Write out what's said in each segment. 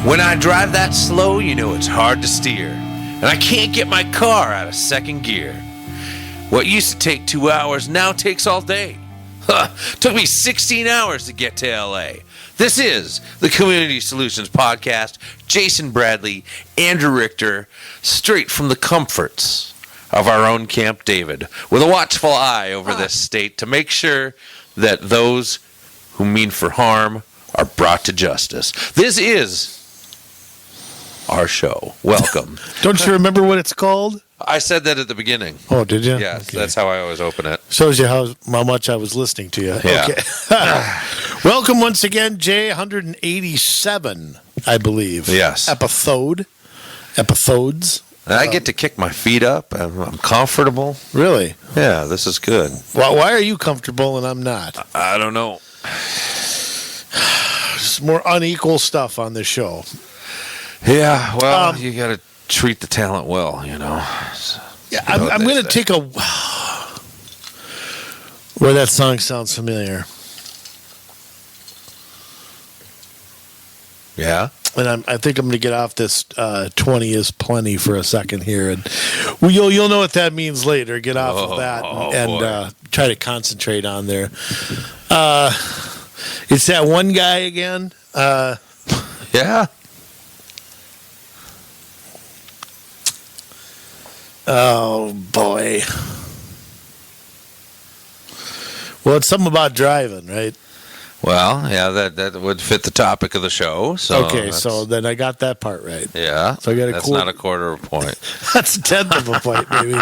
When I drive that slow, you know it's hard to steer. And I can't get my car out of second gear. What used to take 2 hours now takes all day. Took me 16 hours to get to LA. This is the Community Solutions Podcast. Jason Bradley, Andrew Richter, straight from the comforts of our own Camp David, with a watchful eye over this state to make sure that those who mean for harm are brought to justice. This is our show. Welcome. Don't you remember what it's called? I said that at the beginning. Oh, did you? Yes, okay. That's how I always open it. Shows you how much I was listening to you. Yeah. Okay. Welcome once again, Jay. 187, I believe. Yes. Episodes. And I get to kick my feet up. I'm comfortable. Really? Yeah, this is good. Why are you comfortable and I'm not? I don't know. Just more unequal stuff on this show. Yeah, well, you got to treat the talent well, you know. Yeah, I'm going to take a... Where that song sounds familiar. Yeah? And I think I'm going to get off this 20 is plenty for a second here. And you'll know what that means later. Get off of that and try to concentrate on there. It's that one guy again. Yeah. Oh, boy. Well, it's something about driving, right? Well, yeah, that would fit the topic of the show. So okay, so then I got that part right. Yeah. So I got that's not a quarter of a point. That's a tenth of a point, maybe.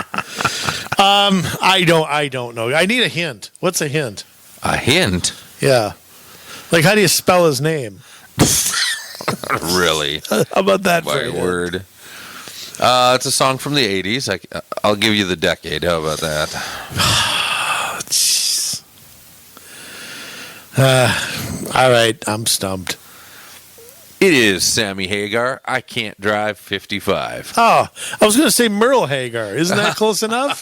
I don't know. I need a hint. What's a hint? A hint? Yeah. Like, how do you spell his name? Really? How about that? My word. It's a song from the 80s. I'll give you the decade. How about that? Jeez. All right, I'm stumped. It is Sammy Hagar. I can't drive 55. Oh, I was going to say Merle Hagar. Isn't that close enough?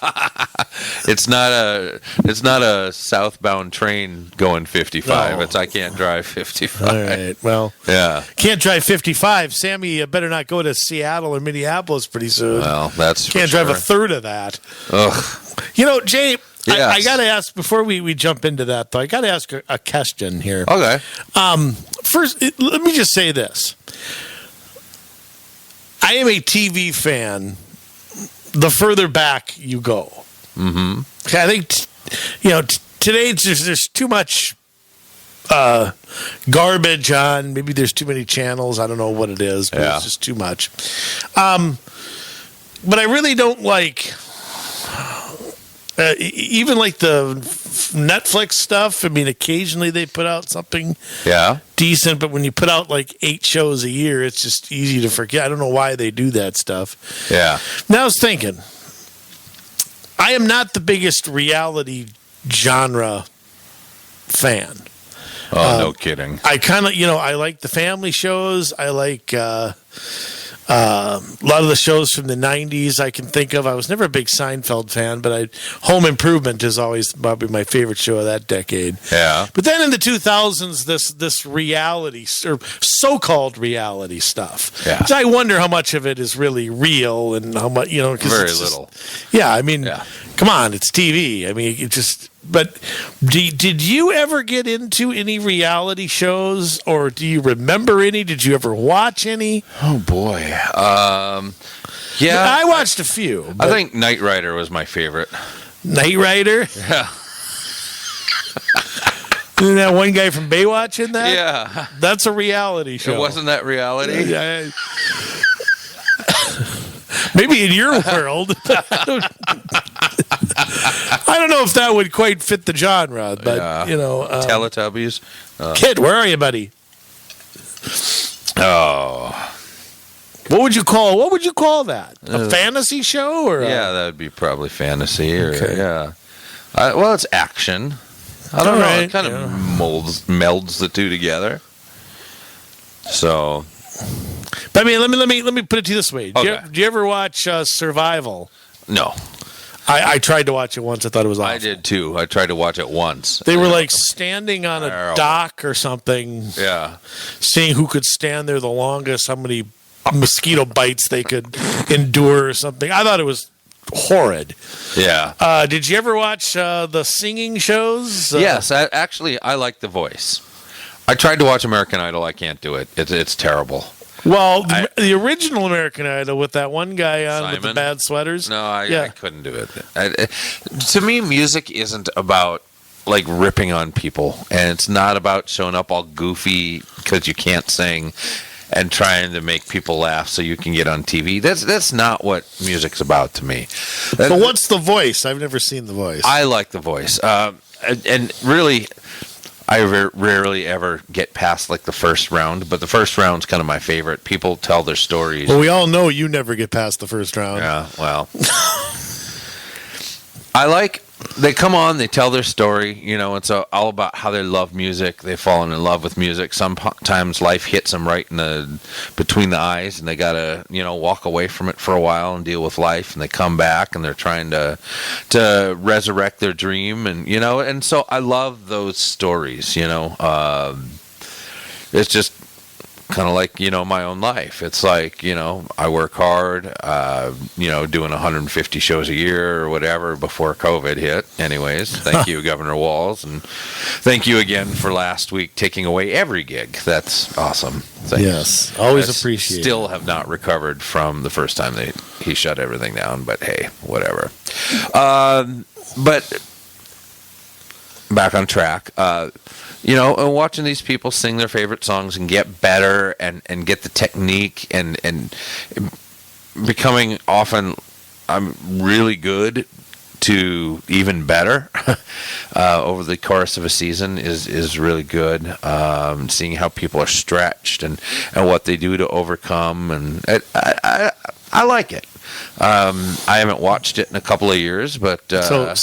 It's not a southbound train going 55. No. It's I can't drive 55. All right. Well, yeah. Can't drive 55. Sammy, you better not go to Seattle or Minneapolis pretty soon. Well, that's can't drive a third of that. Ugh. You know, Jay, yes. I got to ask, before we jump into that, though, I got to ask a question here. Okay. First, let me just say this. I am a TV fan the further back you go. Mm-hmm. I think, today there's too much garbage on. Maybe there's too many channels. I don't know what it is, but it's just too much. But I really don't like... even like the Netflix stuff. I mean, occasionally they put out something decent, but when you put out like 8 shows a year, it's just easy to forget. I don't know why they do that stuff. Yeah. Now I was thinking, I am not the biggest reality genre fan. Oh, no kidding. I kind of, I like the family shows. I like... a lot of the shows from the 90s I can think of. I was never a big Seinfeld fan, but Home Improvement is always probably my favorite show of that decade. Yeah. But then in the 2000s, this reality, or so-called reality stuff. Yeah. Which I wonder how much of it is really real and how much, Very little. Yeah, I mean, come on, it's TV. I mean, it just... But did you ever get into any reality shows, or do you remember any? Did you ever watch any? Oh, boy. Yeah. I watched a few. I think Knight Rider was my favorite. Knight Rider? Yeah. Isn't that one guy from Baywatch in that? Yeah. That's a reality show. It wasn't that reality? Yeah. Maybe in your world. I don't know if that would quite fit the genre, but, Teletubbies. Kid, where are you, buddy? Oh. What would you call that? A fantasy show? Or yeah, that would be probably fantasy. Well, it's action. I don't know. Right. It kind of melds the two together. So... But I mean, let me put it to you this way. Okay. Do you ever watch Survival? No. I tried to watch it once. I thought it was awful. I did too. I tried to watch it once. They were like standing on a Terrible. dock or something, Yeah. seeing who could stand there the longest, how many mosquito bites they could endure or something. I thought it was horrid. Yeah. Did you ever watch the singing shows? Yes. I like The Voice. I tried to watch American Idol. I can't do it. It's terrible. Well, the original American Idol with that one guy on with the Simon? bad sweaters. No, I couldn't do it. To me, music isn't about like ripping on people, and it's not about showing up all goofy because you can't sing and trying to make people laugh so you can get on TV. That's not what music's about to me. But what's The Voice? I've never seen The Voice. I like The Voice, and really, I rarely ever get past like the first round, but the first round's kind of my favorite. People tell their stories. Well, we all know you never get past the first round. Yeah, well, they come on, they tell their story, it's all about how they love music. They've fallen in love with music. Sometimes life hits them right between the eyes, and they got to, walk away from it for a while and deal with life, and they come back and they're trying to resurrect their dream, and so I love those stories, it's just kind of like, my own life. It's like, I work hard, doing 150 shows a year or whatever before COVID hit. Anyways, thank you, Governor Walz. And thank you again for last week taking away every gig. That's awesome. Yes, always appreciate it. Still have not recovered from the first time he shut everything down, but hey, whatever. But back on track. And watching these people sing their favorite songs and get better and get the technique and becoming often really good to even better over the course of a season is really good. Seeing how people are stretched and what they do to overcome, and I like it. I haven't watched it in a couple of years, but so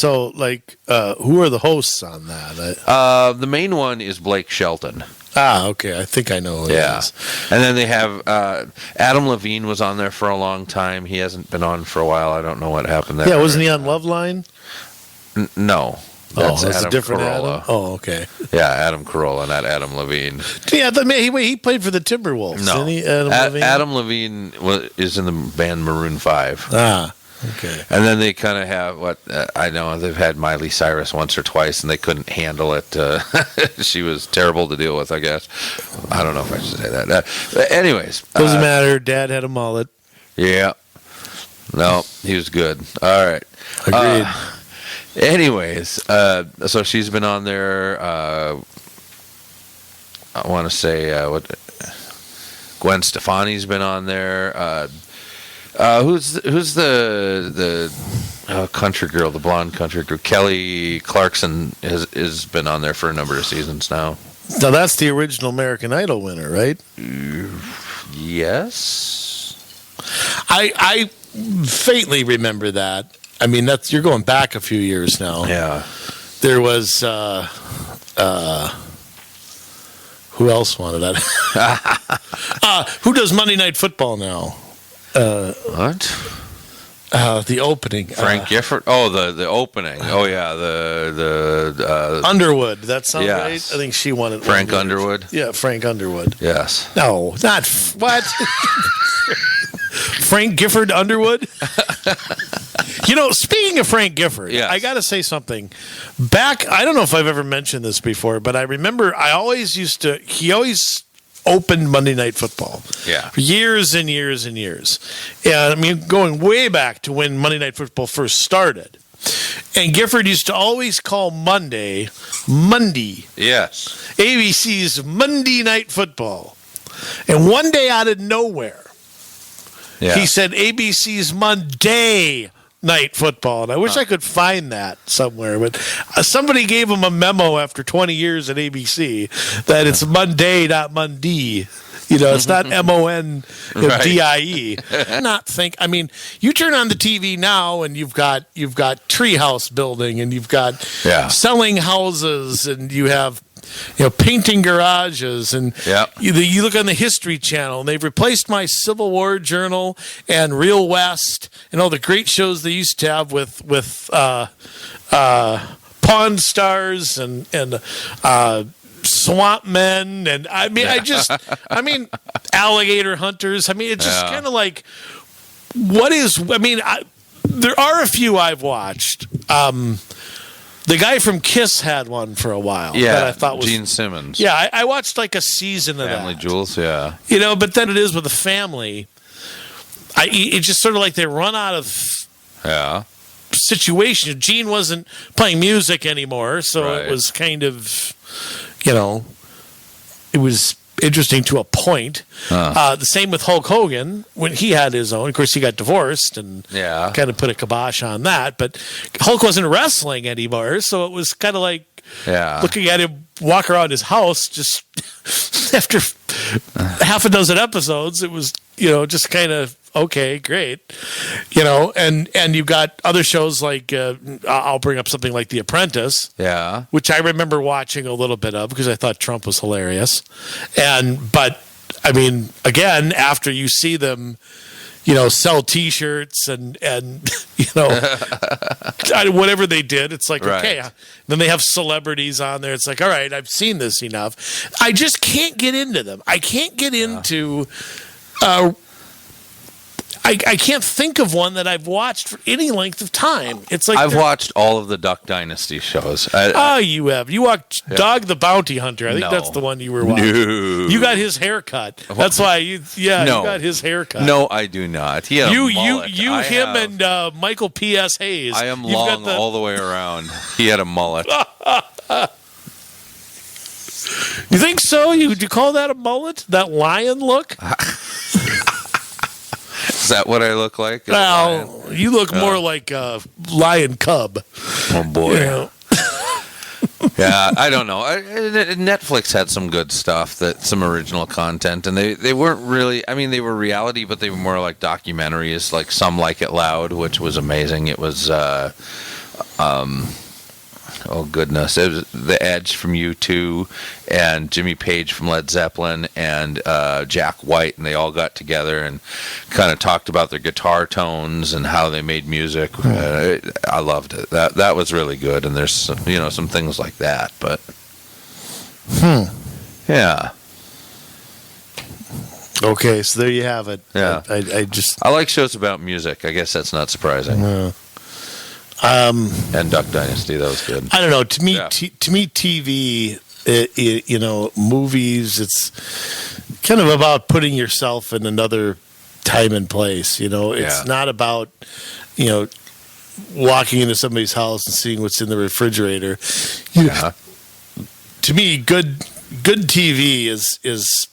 who are the hosts on that? The main one is Blake Shelton. Okay, I think I know who it is. And then they have Adam Levine was on there for a long time. He hasn't been on for a while. I don't know what happened there. Yeah, wasn't he on Loveline? No. That's a different Carolla. Adam? Oh, okay. Yeah, Adam Carolla, not Adam Levine. Yeah, he played for the Timberwolves, No. didn't he, Adam Levine? Is in the band Maroon 5. Okay. And then they kind of have I know they've had Miley Cyrus once or twice, and they couldn't handle it. She was terrible to deal with, I guess. I don't know if I should say that. But anyways. Doesn't matter. Dad had a mullet. Yeah. No, he was good. All right. Agreed. Anyways, so she's been on there. I want to say Gwen Stefani's been on there. Who's the country girl, the blonde country girl? Kelly Clarkson has been on there for a number of seasons now. Now that's the original American Idol winner, right? Yes. I faintly remember that. I mean, you're going back a few years now. Yeah. There was who else wanted that? Who does Monday Night Football now? What? The opening. Frank Gifford. Oh, the opening. Oh yeah, the Underwood. That sounds yes. right. I think she won it. Frank Underwood. Yeah, Frank Underwood. Yes. No, not what? Frank Gifford Underwood. Speaking of Frank Gifford, yes. I got to say something. I don't know if I've ever mentioned this before, but I remember he always opened Monday Night Football. Yeah. For years and years and years. And I mean, going way back to when Monday Night Football first started. And Gifford used to always call Monday. Yes. ABC's Monday Night Football. And one day out of nowhere, he said ABC's Monday Night Football. And I wish I could find that somewhere. But somebody gave him a memo after 20 years at ABC that it's Monday, not Monday. It's not MONDIE. I mean, you turn on the TV now and you've got treehouse building and you've got selling houses and you have painting garages, and Yep. you look on the History Channel, and they've replaced my Civil War Journal and Real West and all the great shows they used to have with Pawn Stars and Swamp Men, and Alligator Hunters. I mean, it's just kind of like, there are a few I've watched. The guy from Kiss had one for a while. Yeah, that I thought was Gene Simmons. Yeah, I watched like a season of Family that. Jewels, yeah. But then it is with a family. It's just sort of like they run out of situation. Gene wasn't playing music anymore, so it was kind of, it was interesting to a point. The same with Hulk Hogan when he had his own. Of course, he got divorced and kind of put a kibosh on that. But Hulk wasn't wrestling anymore, so it was kind of like looking at him walk around his house just after half a dozen episodes. It was, just kind of, okay, great. And you've got other shows like, I'll bring up something like The Apprentice. Yeah. Which I remember watching a little bit of because I thought Trump was hilarious. But I mean, again, after you see them, sell T-shirts and whatever they did, it's like, okay. Then they have celebrities on there. It's like, all right, I've seen this enough. I just can't get into them. I can't get into... I can't think of one that I've watched for any length of time. It's like I've watched all of the Duck Dynasty shows. You have. You watched Dog the Bounty Hunter. I think that's the one you were watching. No. You got his haircut. That's why you got his haircut. No, I do not. He had a mullet. And Michael P.S. Hayes. I am long all the way around. He had a mullet. You think so? Would you call that a mullet? That lion look? Is that what I look like? Well, you look more like a lion cub. Oh, boy. Yeah, I don't know. Netflix had some good stuff, some original content, and they weren't really, they were reality, but they were more like documentaries, like Some Like It Loud, which was amazing. It was, oh goodness, it was The Edge from U2 and Jimmy Page from Led Zeppelin and Jack White, and they all got together and kind of talked about their guitar tones and how they made music. I loved it. That was really good, and there's some things like that, but yeah. Okay, so there you have it. Yeah, I like shows about music. I guess that's not surprising. And Duck Dynasty, that was good. I don't know. To me, TV, movies, it's kind of about putting yourself in another time and place. It's not about, walking into somebody's house and seeing what's in the refrigerator. To me, good TV is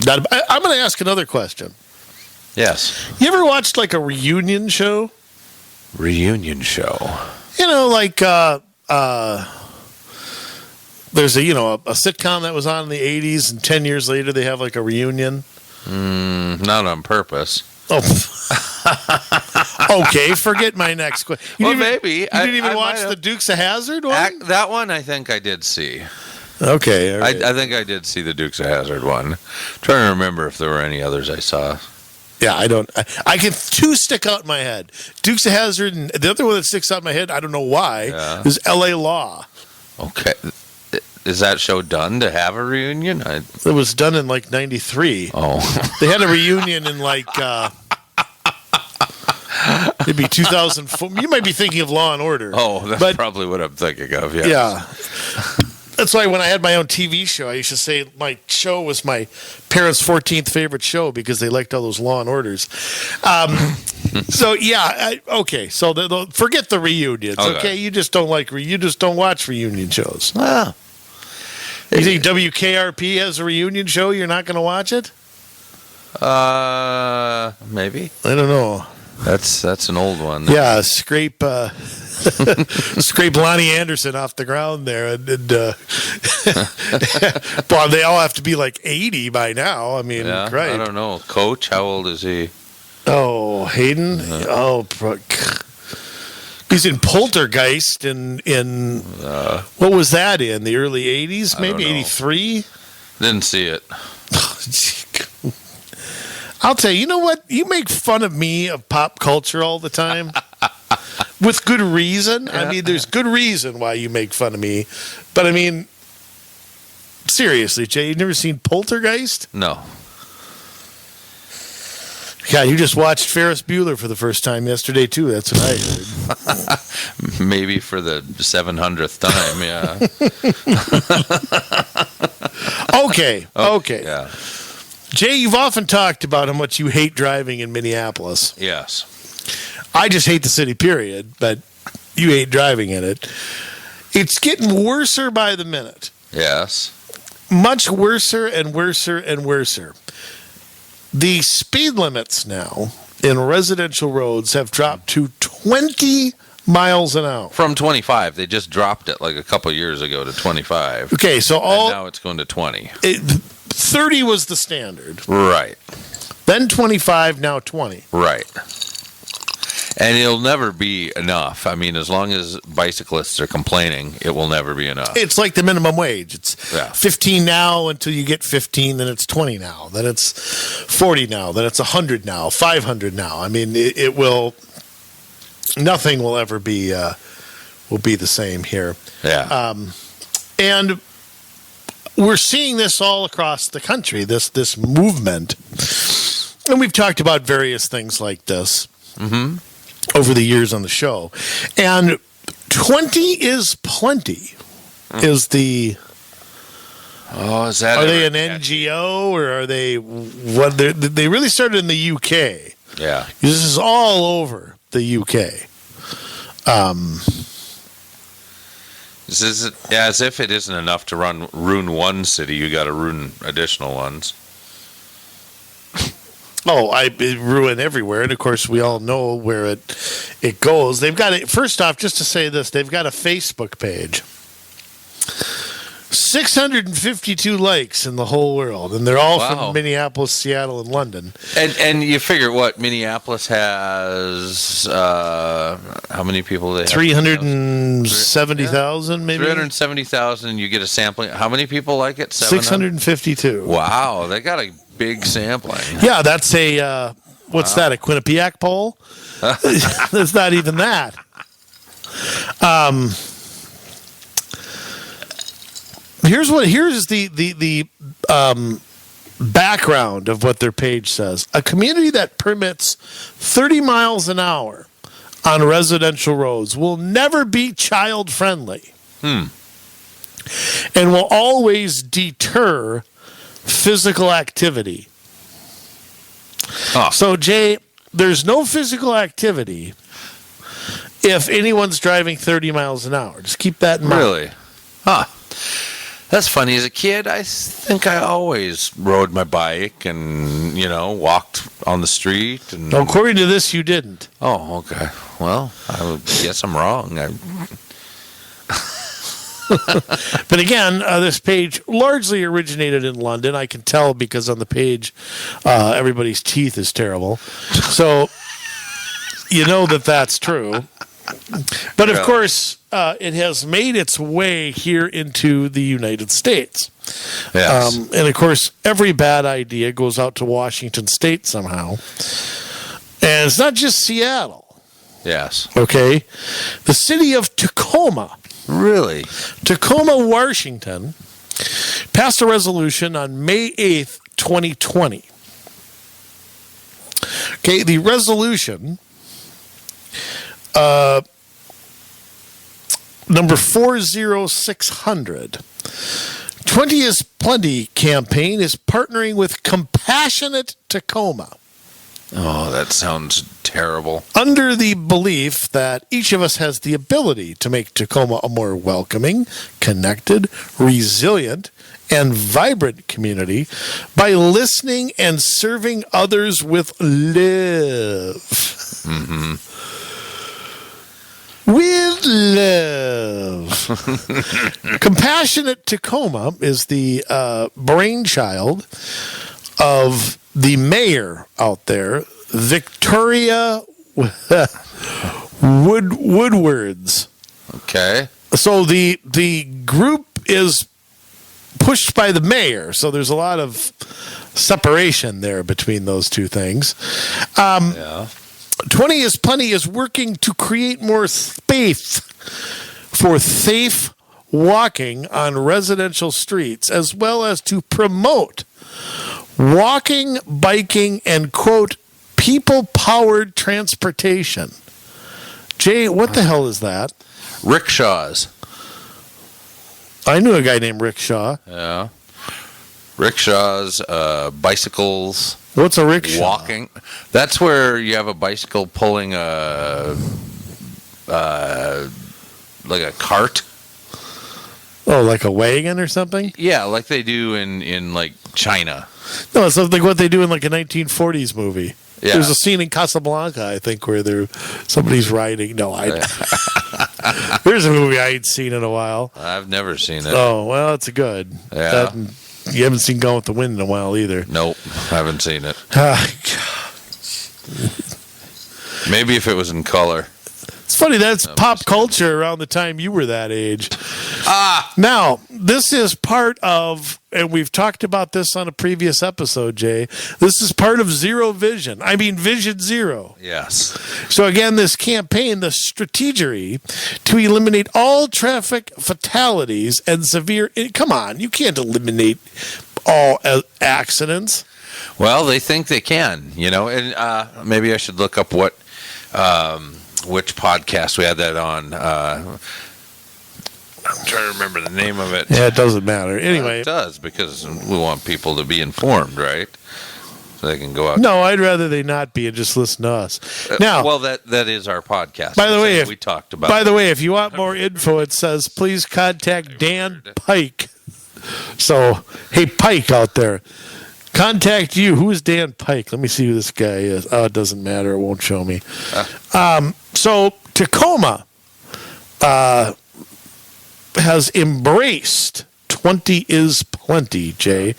not. I'm going to ask another question. Yes. You ever watched like a reunion show? Reunion show. Like there's a sitcom that was on in the 80s, and 10 years later they have like a reunion. Not on purpose. Oh, okay. Forget my next question. Maybe you didn't even watch the Dukes of Hazzard one. That one, I think I did see. Okay, all right. I think I did see the Dukes of Hazzard one. I'm trying to remember if there were any others I saw. Yeah, I don't. I can two stick out in my head. Dukes of Hazzard, and the other one that sticks out in my head, I don't know why, is L.A. Law. Okay. Is that show done to have a reunion? It was done in like 93. Oh. They had a reunion in like maybe 2004. You might be thinking of Law and Order. Oh, that's probably what I'm thinking of, yes. Yeah. That's why when I had my own TV show, I used to say my show was my parents' 14th favorite show because they liked all those Law and Orders. So yeah, okay. So forget the reunions. Okay, you just don't you just don't watch reunion shows. Ah. You think WKRP has a reunion show? You're not going to watch it? Maybe. I don't know. That's an old one. Yeah, scrape Lonnie Anderson off the ground there, and well, they all have to be like 80 by now. I mean, right? I don't know. Coach, how old is he? Oh, Hayden. He's in Poltergeist in what was that in the early 80s? Maybe 83? Didn't see it. I'll tell you, you know what? You make fun of me of pop culture all the time. With good reason. I mean, there's good reason why you make fun of me. But I mean, seriously, Jay, you never seen Poltergeist? No. Yeah, you just watched Ferris Bueller for the first time yesterday, too. That's what I heard. Maybe for the 700th time, yeah. Okay. Yeah. Jay, you've often talked about how much you hate driving in Minneapolis. Yes. I just hate the city, period, but you hate driving in it. It's getting worser by the minute. Yes. Much worser and worser and worser. The speed limits now in residential roads have dropped to 20 miles an hour. From 25. They just dropped it like a couple years ago to 25. Okay, so and now it's going to 20. 30 was the standard. Right. Then 25, now 20. Right. And it'll never be enough. I mean, as long as bicyclists are complaining, it will never be enough. It's like the minimum wage. It's 15 now until you get 15, then it's 20 now, then it's 40 now, then it's 100 now, 500 now. I mean, it will. Nothing will ever be the same here. Yeah. And we're seeing this all across the country. This movement, and we've talked about various things like this. Mm-hmm. Over the years on the show. And 20 is plenty. Is the... Oh, is that... Are they an NGO or are they... What? They really started in the UK. Yeah. This is all over the UK. This is as if it isn't enough to ruin one city, you got to ruin additional ones. Oh, it ruin everywhere, and of course we all know where it goes. They've got it. First off, just to say this, they've got a Facebook page. 652 likes in the whole world, and they're all from Minneapolis, Seattle, and London. And you figure what Minneapolis has? How many people they have? 370,000, maybe 370,000. You get a sampling. How many people like it? 652. Wow, they got a big sampling. Yeah, that's a what's that? A Quinnipiac poll? It's not even that. Here's the background of what their page says. A community that permits 30 miles an hour on residential roads will never be child friendly. And will always deter physical activity. So, Jay, there's no physical activity if anyone's driving 30 miles an hour. Just keep that in mind. Really? Huh. That's funny. As a kid, I think I always rode my bike and, walked on the street. And... No, according to this, you didn't. Oh, okay. Well, I guess I'm wrong. But again, this page largely originated in London. I can tell because on the page, everybody's teeth is terrible. So you know that's true. But of course, it has made its way here into the United States. Yes. And of course, every bad idea goes out to Washington State somehow. And it's not just Seattle. Yes. Okay. The city of Tacoma. Really? Tacoma, Washington, passed a resolution on May 8th, 2020. Okay, the resolution, number 40600, 20 is Plenty campaign is partnering with Compassionate Tacoma. Oh, that sounds terrible. Under the belief that each of us has the ability to make Tacoma a more welcoming, connected, resilient, and vibrant community by listening and serving others with love. Mm-hmm. With love. Compassionate Tacoma is the brainchild of the mayor out there, Victoria Woodwards. Okay. So the group is pushed by the mayor, so there's a lot of separation there between those two things. 20 is Plenty is working to create more space for safe walking on residential streets, as well as to promote walking, biking, and, quote, people-powered transportation. Jay, what the hell is that? Rickshaws. I knew a guy named Rickshaw. Yeah. Rickshaws, bicycles. What's a rickshaw? Walking. That's where you have a bicycle pulling a like a cart. Oh, like a wagon or something? Yeah, like they do in like China. No, it's like what they do in like a 1940s movie. Yeah. There's a scene in Casablanca, I think, where somebody's riding. No, there's a movie I ain't seen in a while. I've never seen it. Oh, well, it's good. Yeah. You haven't seen Gone with the Wind in a while either. Nope, haven't seen it. Maybe if it was in color. It's funny, that's pop culture around the time you were that age. Now, this is part of, and we've talked about this on a previous episode, Jay, this is part of Zero Vision. I mean, Vision Zero. Yes. So again, this campaign, the strategy to eliminate all traffic fatalities and severe, come on, you can't eliminate all accidents. Well, they think they can, and maybe I should look up which podcast we had that on. I'm trying to remember the name of it. Yeah, it doesn't matter. Anyway. It does, because we want people to be informed, right? So they can go out. No, I'd rather they not be and just listen to us. Now, well, that is our podcast. By the way, we talked about. By the way, if you want more info, it says please contact Dan Pike. So, hey, Pike out there, contact you. Who is Dan Pike? Let me see who this guy is. Oh, it doesn't matter. It won't show me. So Tacoma has embraced 20 is Plenty, Jay.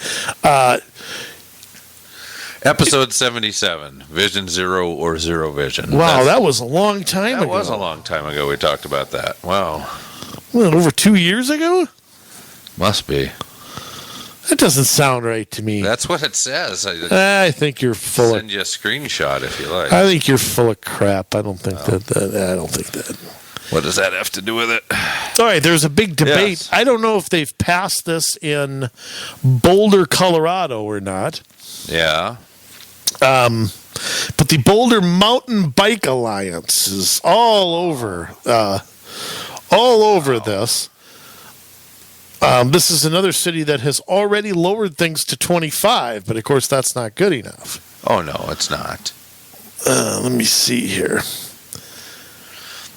Episode 77, Vision Zero or Zero Vision. Wow, that was a long time ago. That was a long time ago we talked about that. Wow. Well, over 2 years ago? Must be. That doesn't sound right to me. That's what it says. I think you're full Send you a screenshot if you like. I think you're full of crap. I don't think that. I don't think that. What does that have to do with it? All right, there's a big debate. Yes. I don't know if they've passed this in Boulder, Colorado or not. Yeah. But the Boulder Mountain Bike Alliance is all over this. This is another city that has already lowered things to 25, but of course that's not good enough. Oh, no, it's not. Let me see here.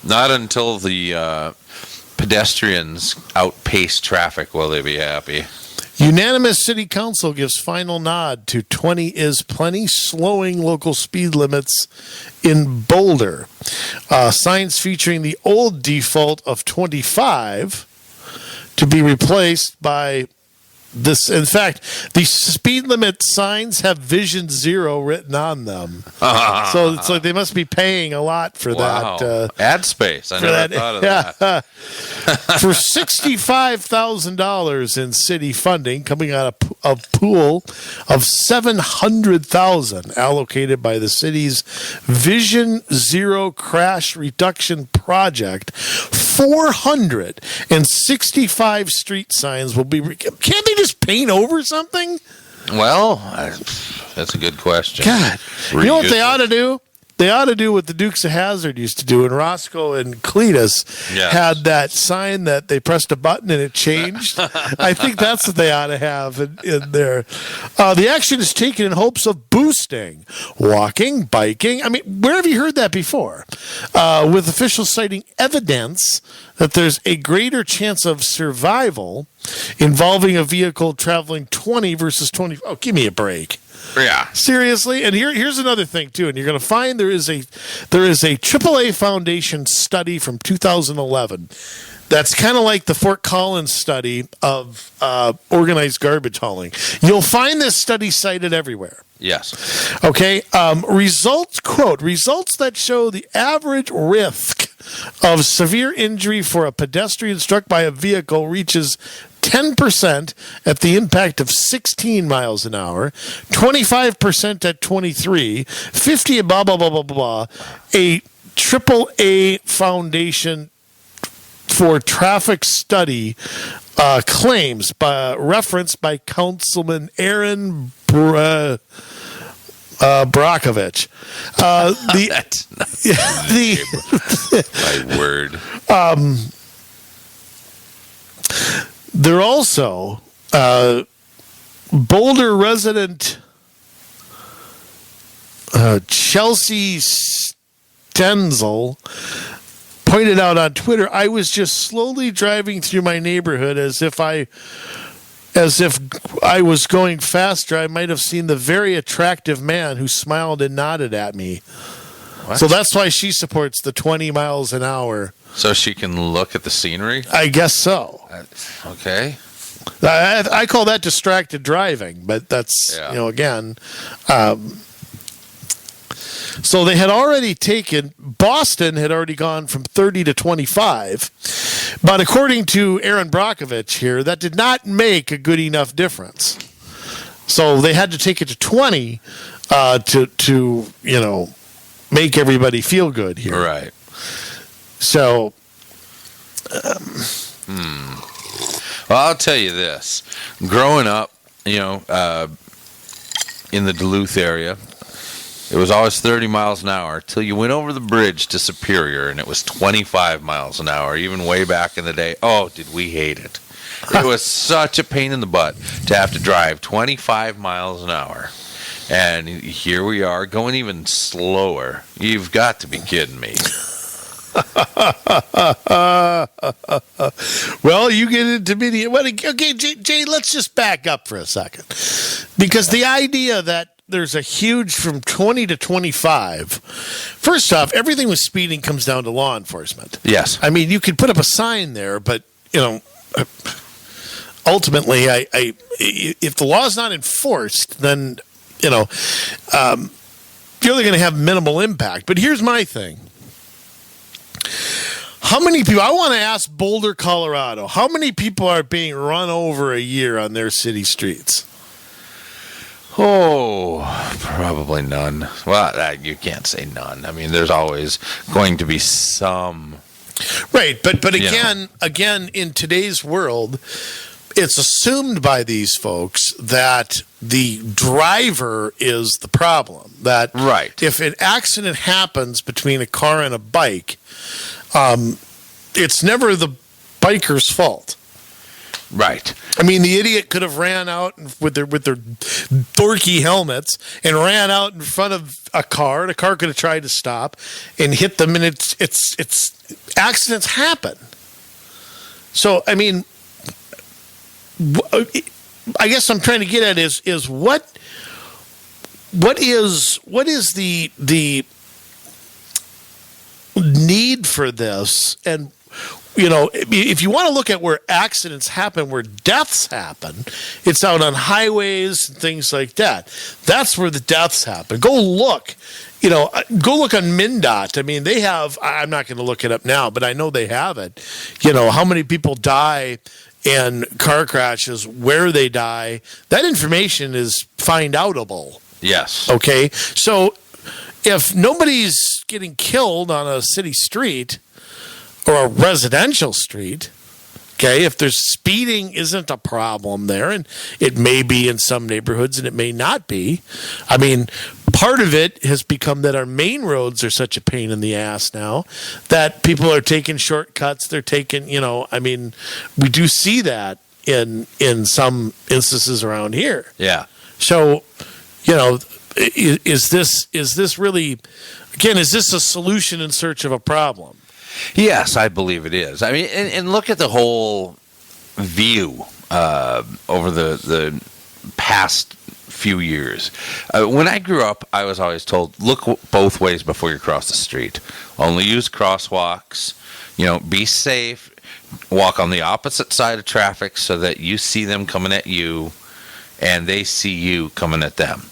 Not until the pedestrians outpace traffic will they be happy. Unanimous city council gives final nod to 20 is Plenty, slowing local speed limits in Boulder. Signs featuring the old default of 25 to be replaced by this. In fact, the speed limit signs have Vision Zero written on them. So it's like they must be paying a lot for that. Ad space. I never thought of that. For $65,000 in city funding coming out of a pool of $700,000 allocated by the city's Vision Zero Crash Reduction Project, 465 street signs will be. Can't they just paint over something? Well, that's a good question. God, you know what they ought to do? They ought to do what the Dukes of Hazzard used to do. And Roscoe and Cletus had that sign that they pressed a button and it changed. I think that's what they ought to have in there. The action is taken in hopes of boosting walking, biking. I mean, where have you heard that before? With officials citing evidence that there's a greater chance of survival involving a vehicle traveling 20 versus 20. Oh, give me a break. Yeah. Seriously? And here's another thing, too. And you're going to find there is a AAA Foundation study from 2011 That's kind of like the Fort Collins study of organized garbage hauling. You'll find this study cited everywhere. Yes. Okay. Results that show the average risk of severe injury for a pedestrian struck by a vehicle reaches 10% at the impact of 16 miles an hour, 25% at 23, 50 blah, blah, blah, blah, blah. A AAA Foundation for Traffic Study claims, referenced by Councilman Aaron Brockovich. That's not my word. They're also Boulder resident Chelsea Stenzel pointed out on Twitter, I was just slowly driving through my neighborhood as if I was going faster. I might have seen the very attractive man who smiled and nodded at me. What? So that's why she supports the 20 miles an hour. So she can look at the scenery? I guess so. Okay. I call that distracted driving, but that's, again. So they had already Boston had already gone from 30 to 25. But according to Aaron Brockovich here, that did not make a good enough difference. So they had to take it to 20 to make everybody feel good here. Right. So, well, I'll tell you this. Growing up, in the Duluth area, it was always 30 miles an hour till you went over the bridge to Superior, and it was 25 miles an hour, even way back in the day. Oh, did we hate it. It was such a pain in the butt to have to drive 25 miles an hour. And here we are, going even slower. You've got to be kidding me. Well, you get into media. Okay, Jay, let's just back up for a second. Because the idea that there's a huge from 20 to 25. First off, everything with speeding comes down to law enforcement. Yes. I mean, you could put up a sign there, but, ultimately, if the law is not enforced, then, you're only going to have minimal impact. But here's my thing. How many people, I want to ask Boulder, Colorado, how many people are being run over a year on their city streets? Oh, probably none. Well, you can't say none. I mean, there's always going to be some. Right, but again, in today's world, it's assumed by these folks that the driver is the problem. That right. If an accident happens between a car and a bike, it's never the biker's fault. Right. I mean, the idiot could have ran out with their dorky helmets and ran out in front of a car. The car could have tried to stop and hit them, and it's accidents happen. So, I mean, I guess I'm trying to get at is what is the need for this? And if you want to look at where accidents happen, where deaths happen, it's out on highways and things like that. That's where the deaths happen. Go look. Go look on MnDOT. I mean, they have, I'm not going to look it up now, but I know they have it. How many people die in car crashes, where they die. That information is find outable. Yes. Okay. So if nobody's getting killed on a city street, or a residential street, okay, if there's speeding isn't a problem there, and it may be in some neighborhoods and it may not be. I mean, part of it has become that our main roads are such a pain in the ass now that people are taking shortcuts. They're taking, we do see that in some instances around here. Yeah. So, is this really, again, is this a solution in search of a problem? Yes, I believe it is. I mean, and look at the whole view over the past few years. When I grew up, I was always told, look both ways before you cross the street. Only use crosswalks. Be safe. walk on the opposite side of traffic so that you see them coming at you and they see you coming at them.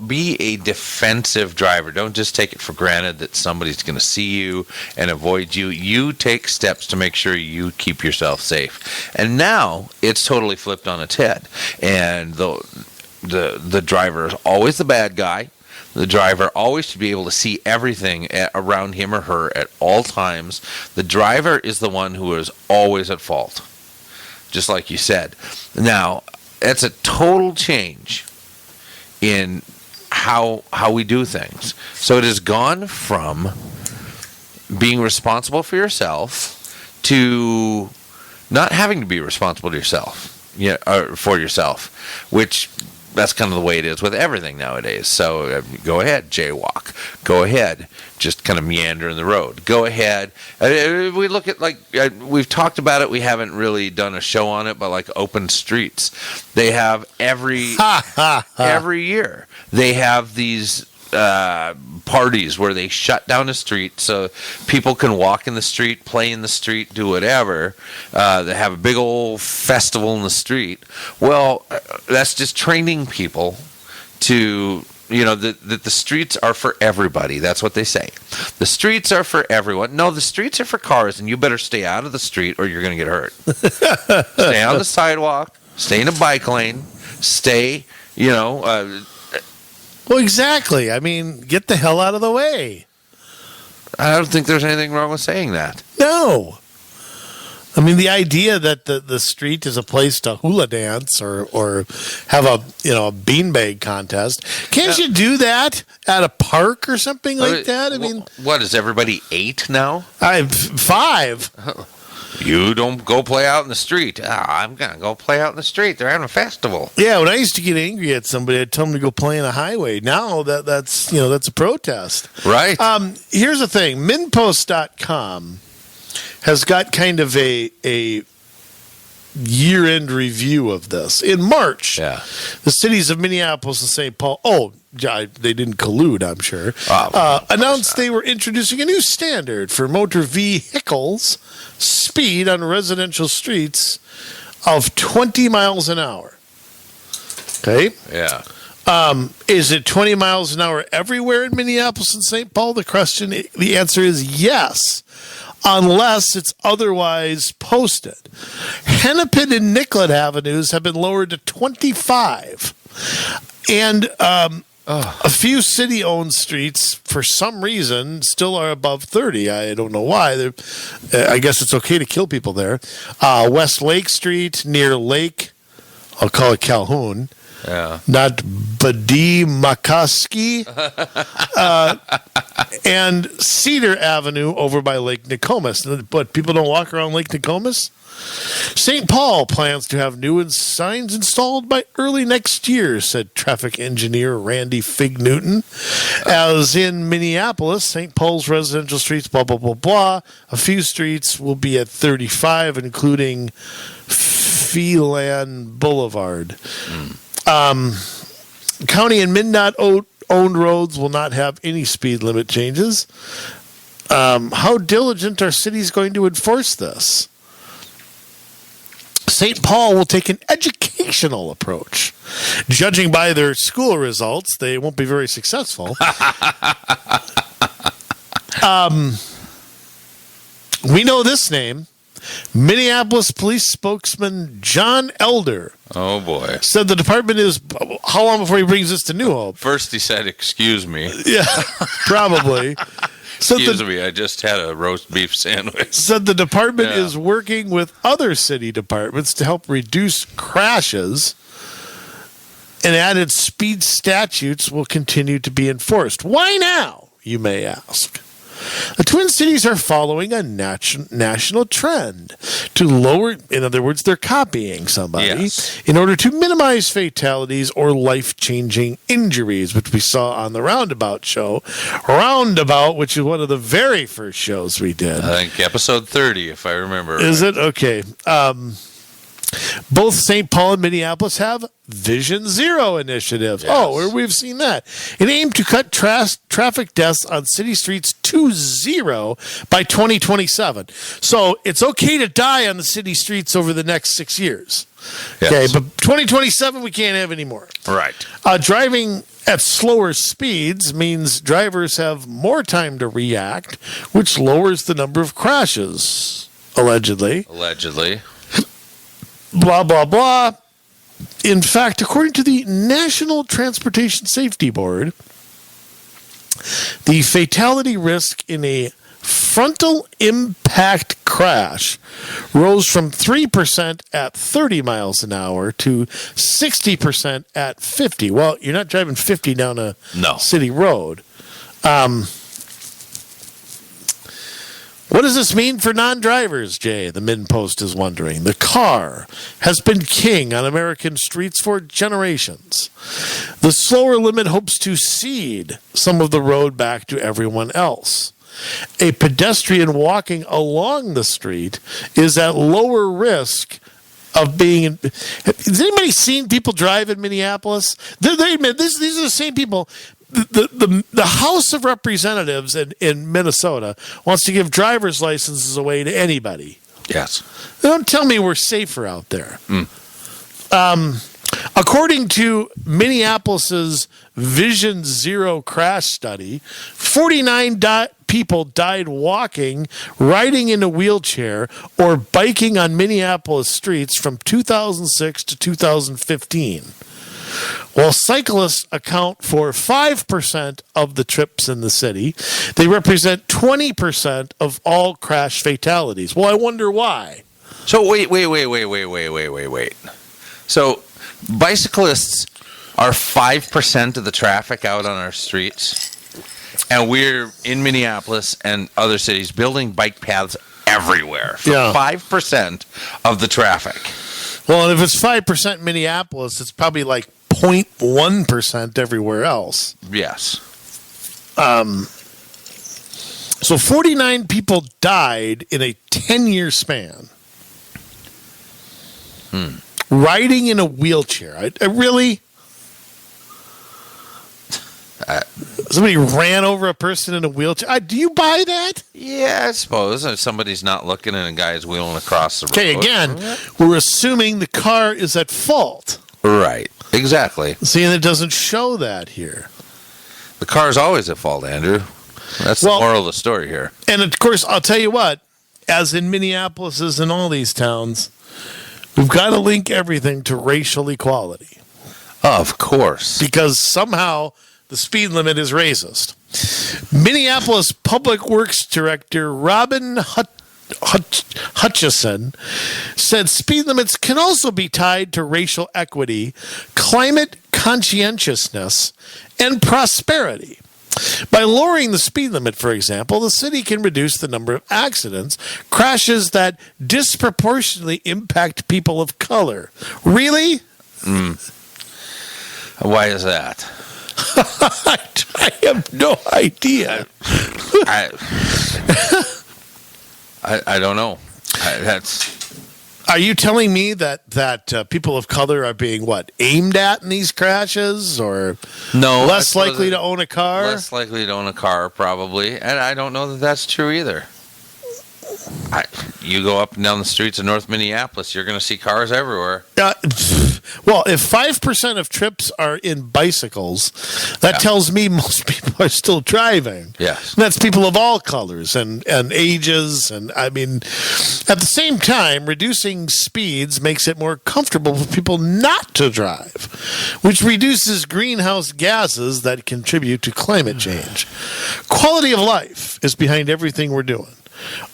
Be a defensive driver. Don't just take it for granted that somebody's going to see you and avoid you. You take steps to make sure you keep yourself safe. And now it's totally flipped on its head. And the driver is always the bad guy. The driver always should be able to see everything around him or her at all times. The driver is the one who is always at fault, just like you said. Now, that's a total change in how we do things. So it has gone from being responsible for yourself to not having to be responsible to yourself, for yourself, which that's kind of the way it is with everything nowadays. So go ahead, jaywalk. Go ahead, just kind of meander in the road. Go ahead. We look at, we've talked about it. We haven't really done a show on it, but like open streets. They have every year. They have these parties where they shut down a street so people can walk in the street, play in the street, do whatever. They have a big old festival in the street. Well, that's just training people to, that the streets are for everybody. That's what they say. The streets are for everyone. No, the streets are for cars, and you better stay out of the street or you're going to get hurt. Stay on the sidewalk. Stay in a bike lane. Stay, Well, exactly. I mean, get the hell out of the way. I don't think there's anything wrong with saying that. No. I mean, the idea that the street is a place to hula dance or have a beanbag contest. Can't you do that at a park or something like that? I mean, what is everybody 8 now? I'm 5. You don't go play out in the street. I'm going to go play out in the street. They're having a festival. Yeah, when I used to get angry at somebody, I'd tell them to go play on a highway. Now that's a protest. Right. Here's the thing. Minpost.com has got kind of a year-end review of this. In March, the cities of Minneapolis and St. Paul, they didn't collude, I'm sure, announced they were introducing a new standard for motor vehicles speed on residential streets of 20 miles an hour. Okay? Yeah. Is it 20 miles an hour everywhere in Minneapolis and St. Paul? The answer is yes, unless it's otherwise posted. Hennepin and Nicollet Avenues have been lowered to 25. And a few city-owned streets, for some reason, still are above 30. I don't know why. I guess it's okay to kill people there. West Lake Street near Lake, I'll call it Calhoun. Yeah. Not Badi Makaski. And Cedar Avenue over by Lake Nokomis. But people don't walk around Lake Nokomis? St. Paul plans to have new signs installed by early next year, said traffic engineer Randy Fig Newton. As in Minneapolis, St. Paul's residential streets, blah, blah, blah, blah. A few streets will be at 35, including Phelan Boulevard. County and MnDOT-owned roads will not have any speed limit changes. How diligent are cities going to enforce this? St. Paul will take an educational approach. Judging by their school results, they won't be very successful. We know this name. Minneapolis police spokesman John Elder. Oh, boy. Said the department is... How long before he brings this to New Hope? First he said, excuse me. Yeah, probably. Excuse me, I just had a roast beef sandwich. Said the department is working with other city departments to help reduce crashes, and added speed statutes will continue to be enforced. Why now, you may ask? The Twin Cities are following a national trend to lower, in other words, they're copying somebody, in order to minimize fatalities or life-changing injuries, which we saw on the Roundabout show. Roundabout, which is one of the very first shows we did. I think episode 30, if I remember. Is it? Okay. Both St. Paul and Minneapolis have Vision Zero initiatives. Yes. Oh, we've seen that. It aimed to cut traffic deaths on city streets to zero by 2027. So it's okay to die on the city streets over the next 6 years. Yes. Okay, but 2027 we can't have any more. Right. Driving at slower speeds means drivers have more time to react, which lowers the number of crashes, allegedly. Allegedly. Blah, blah, blah. In fact, according to the National Transportation Safety Board, the fatality risk in a frontal impact crash rose from 3% at 30 miles an hour to 60% at 50. Well, you're not driving 50 down a city road. What does this mean for non-drivers, Jay? The Min Post is wondering. The car has been king on American streets for generations. The slower limit hopes to cede some of the road back to everyone else. A pedestrian walking along the street is at lower risk of being. Has anybody seen people drive in Minneapolis? These are the same people. The House of Representatives in Minnesota wants to give driver's licenses away to anybody. Yes. Don't tell me we're safer out there. According to Minneapolis's Vision Zero crash study, 49 people died walking, riding in a wheelchair, or biking on Minneapolis streets from 2006 to 2015. While cyclists account for 5% of the trips in the city, they represent 20% of all crash fatalities. Well, I wonder why. So wait. So bicyclists are 5% of the traffic out on our streets, and we're in Minneapolis and other cities building bike paths everywhere for 5% of the traffic. Well, and if it's 5% in Minneapolis, it's probably like 0.1% everywhere else. Yes. So 49 people died in a 10-year span. Riding in a wheelchair. I really? Somebody ran over a person in a wheelchair. Do you buy that? Yeah, I suppose. If somebody's not looking and a guy's wheeling across the road. Okay, again, we're assuming the car is at fault. Right. Exactly. See, and it doesn't show that here. The car's always at fault, Andrew. That's the moral of the story here. And of course, I'll tell you what, as in Minneapolis, as in all these towns, we've got to link everything to racial equality. Of course. Because somehow the speed limit is racist. Minneapolis Public Works Director Robin Hutchison said speed limits can also be tied to racial equity, climate conscientiousness, and prosperity. By lowering the speed limit, for example, the city can reduce the number of accidents, crashes that disproportionately impact people of color. Really? Why is that? I have no idea. I don't know. Are you telling me that people of color are being aimed at in these crashes, or less likely to own a car? Less likely to own a car, probably, and I don't know that that's true either. You go up and down the streets of North Minneapolis, you're going to see cars everywhere. Well, if 5% of trips are in bicycles, that tells me most people are still driving. Yes. And that's people of all colors and ages. And I mean, at the same time, reducing speeds makes it more comfortable for people not to drive, which reduces greenhouse gases that contribute to climate change. Quality of life is behind everything we're doing.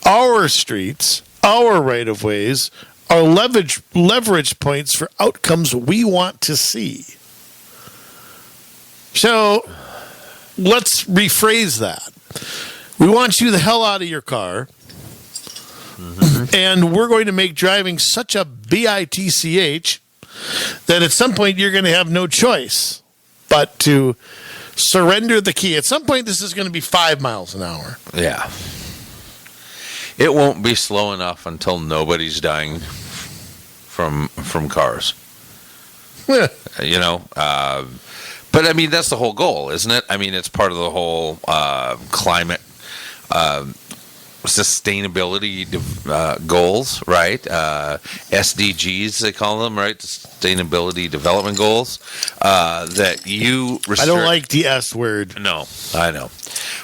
Our streets, our right-of-ways, are leverage points for outcomes we want to see. So let's rephrase that. We want you the hell out of your car, and we're going to make driving such a bitch that at some point you're going to have no choice but to surrender the key. At some point, this is going to be 5 miles an hour. Yeah. It won't be slow enough until nobody's dying from cars. You know, but I mean that's the whole goal, isn't it? I mean it's part of the whole climate sustainability goals, right? SDGs they call them, right? Sustainability Development Goals. That you restrict. I don't like the S word. No, I know,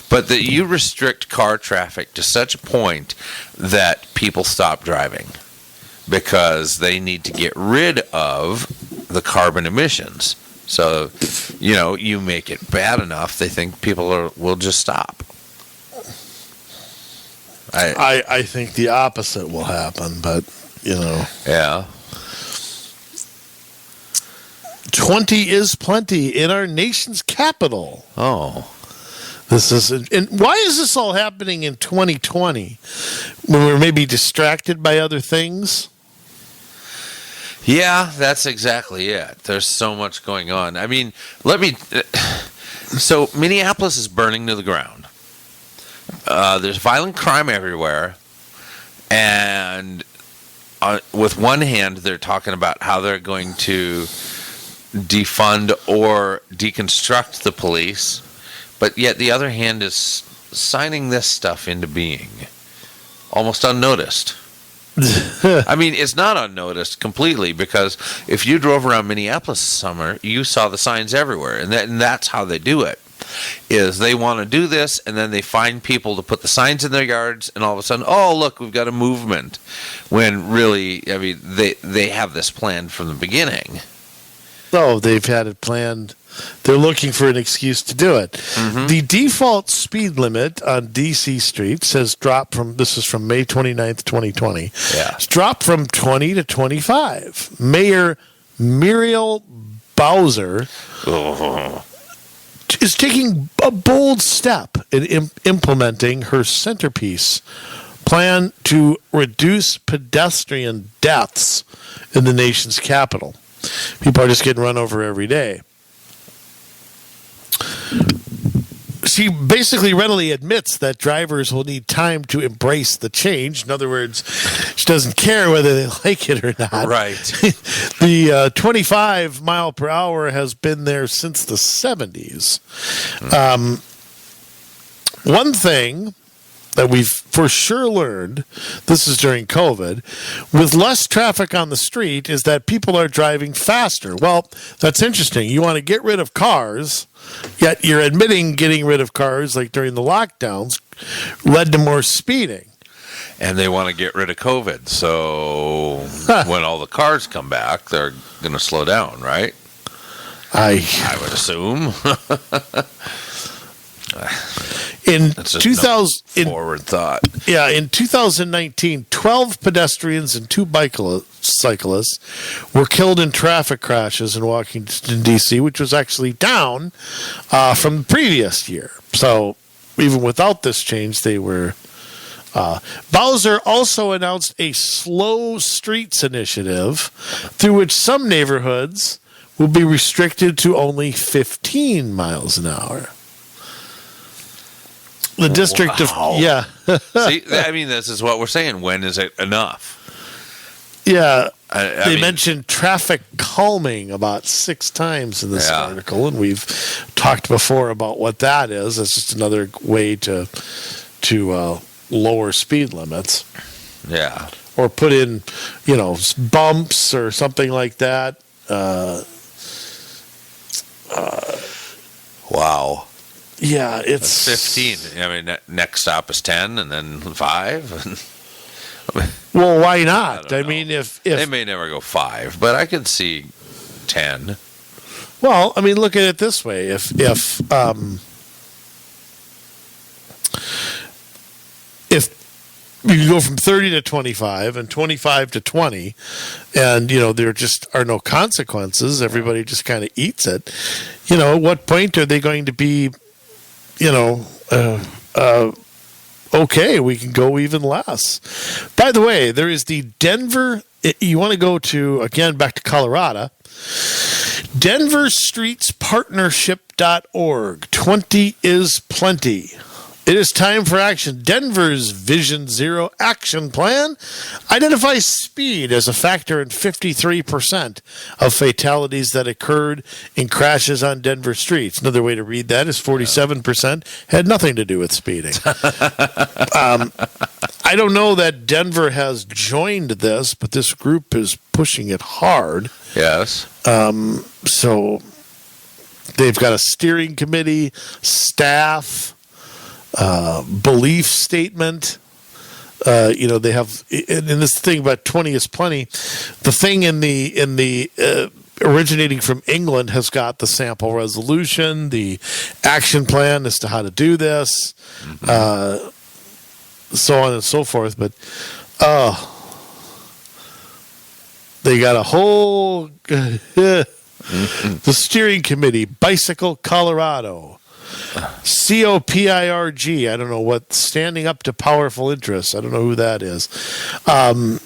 but that you restrict car traffic to such a point that people stop driving because they need to get rid of the carbon emissions. So, you know, you make it bad enough, they think people will just stop. I think the opposite will happen, but, you know. Yeah. 20 is plenty in our nation's capital. Oh. This is, and why is this all happening in 2020 when we're maybe distracted by other things? Yeah, that's exactly it. There's so much going on. I mean, so Minneapolis is burning to the ground. There's violent crime everywhere. And with one hand, they're talking about how they're going to defund or deconstruct the police. But yet the other hand is signing this stuff into being almost unnoticed. I mean, it's not unnoticed completely because if you drove around Minneapolis this summer, you saw the signs everywhere. And that's how they do it, is they want to do this and then they find people to put the signs in their yards and all of a sudden, oh, look, we've got a movement. When really, I mean, they have this planned from the beginning. Oh, they've had it planned. They're looking for an excuse to do it. Mm-hmm. The default speed limit on D.C. streets has dropped from, this is from May 29th, 2020. Yeah. It's dropped from 20 to 25. Mayor Muriel Bowser is taking a bold step in implementing her centerpiece plan to reduce pedestrian deaths in the nation's capital. People are just getting run over every day. She basically readily admits that drivers will need time to embrace the change. In other words, she doesn't care whether they like it or not. Right. The 25 mile per hour has been there since the 70s. One thing that we've for sure learned, this is during COVID, with less traffic on the street, is that people are driving faster. Well, that's interesting. You want to get rid of cars, yet you're admitting getting rid of cars, like during the lockdowns, led to more speeding. And they want to get rid of COVID. So when all the cars come back, they're going to slow down, right? I would assume. In That's 2000, forward thought. Yeah, in 2019, 12 pedestrians and 2 cyclists were killed in traffic crashes in Washington D.C., which was actually down from the previous year. So even without this change, they were. Bowser also announced a slow streets initiative through which some neighborhoods will be restricted to only 15 miles an hour. The district of yeah. See, I mean, this is what we're saying. When is it enough? Yeah, I mean, mentioned traffic calming about 6 times in this article, and we've talked before about what that is. It's just another way to lower speed limits. Yeah, or put in, bumps or something like that. Wow. Yeah, it's That's 15. I mean, next stop is 10, and then 5. Well, why not? I know. mean, if they may never go 5, but I could see 10. Well, I mean, look at it this way: if you go from 30 to 25 and 25 to 20, and there just are no consequences, everybody just kind of eats it. At what point are they going to be? Okay, we can go even less. By the way, there is the Denver, you want to go to, again, back to Colorado, DenverStreetsPartnership.org. 20 is plenty It is time for action. Denver's Vision Zero action plan identifies speed as a factor in 53% of fatalities that occurred in crashes on Denver streets. Another way to read that is 47% had nothing to do with speeding. I don't know that Denver has joined this, but this group is pushing it hard. Yes. So they've got a steering committee, staff, belief statement. They have, and this thing about 20 is plenty. The thing in the originating from England has got the sample resolution, the action plan as to how to do this, so on and so forth. But they got a whole the steering committee, Bicycle Colorado. COPIRG, I don't know what, Standing Up to Powerful Interests. I don't know who that is. The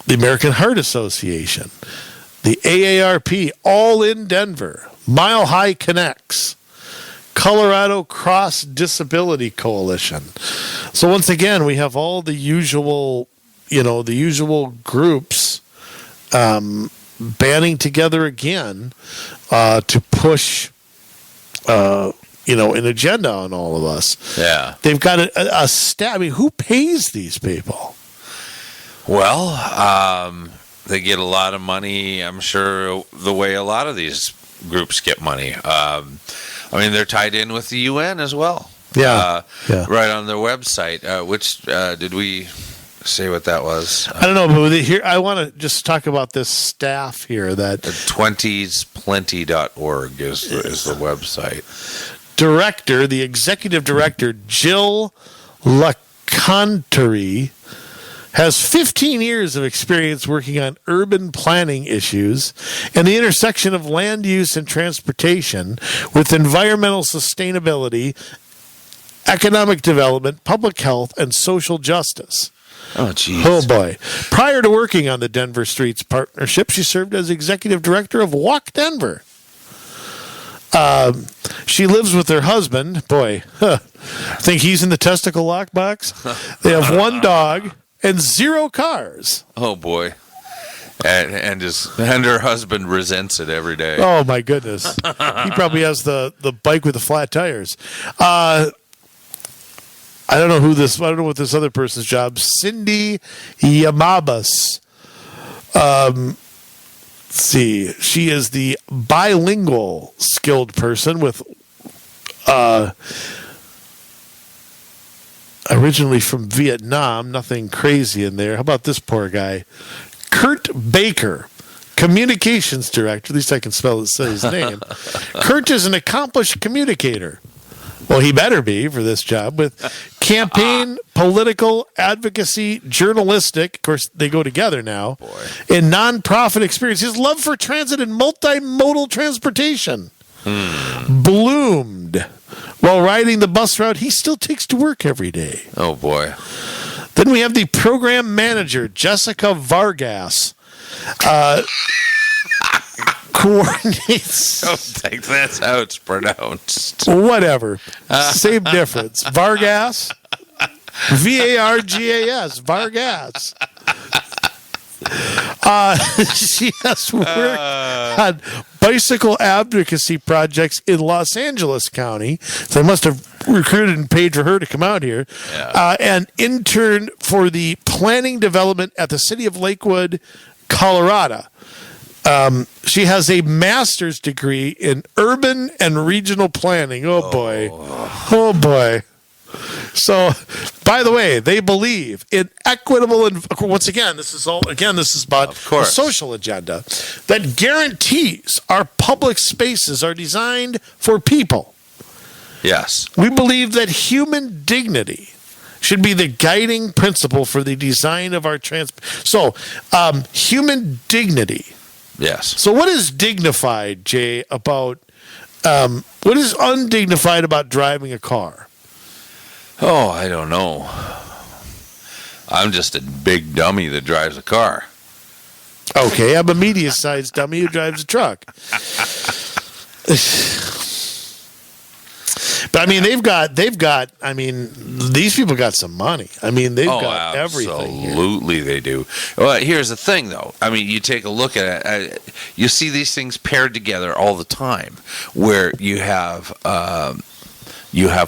American Heart Association, the AARP, all in Denver, Mile High Connects, Colorado Cross Disability Coalition. So once again, we have all the usual groups banding together again to push an agenda on all of us. Yeah. They've got a staff. I mean, who pays these people? Well, they get a lot of money, I'm sure, the way a lot of these groups get money. They're tied in with the UN as well. Yeah. Right on their website. Which did we say what that was? I don't know, but here I want to just talk about this staff here. That 20splenty.org is the website. The executive director, Jill LaConterie, has 15 years of experience working on urban planning issues and the intersection of land use and transportation with environmental sustainability, economic development, public health, and social justice. Oh, geez. Oh, boy. Prior to working on the Denver Streets Partnership, she served as executive director of Walk Denver. She lives with her husband. Boy, think he's in the testicle lockbox? They have one dog and 0 cars. Oh, boy. And her husband resents it every day. Oh, my goodness. He probably has the bike with the flat tires. I don't know what this other person's job. Cindy Yamabas. Let's see. She is the bilingual skilled person with originally from Vietnam. Nothing crazy in there. How about this poor guy? Kurt Baker, communications director. At least I can say his name. Kurt is an accomplished communicator. Well, he better be for this job, with campaign, political, advocacy, journalistic, of course, they go together now, and nonprofit experience. His love for transit and multi-modal transportation bloomed while riding the bus route he still takes to work every day. Oh, boy. Then we have the program manager, Jessica Vargas. Coordinates. I don't think that's how it's pronounced. Whatever. Same difference. Vargas. Vargas. Vargas. She has worked on bicycle advocacy projects in Los Angeles County. So they must have recruited and paid for her to come out here. Yeah. And interned for the planning development at the city of Lakewood, Colorado. She has a master's degree in urban and regional planning. Oh, boy. Oh, boy. So, by the way, they believe in equitable, and once again, this is about a social agenda that guarantees our public spaces are designed for people. Yes. We believe that human dignity should be the guiding principle for the design of our human dignity. Yes. So what is dignified, Jay, about what is undignified about driving a car? Oh, I don't know. I'm just a big dummy that drives a car. Okay, I'm a medium-sized dummy who drives a truck. But I mean, they've got. I mean, these people got some money. I mean, they've got everything. Absolutely, they do. Well, here's the thing, though. I mean, you take a look at it. You see these things paired together all the time, where you have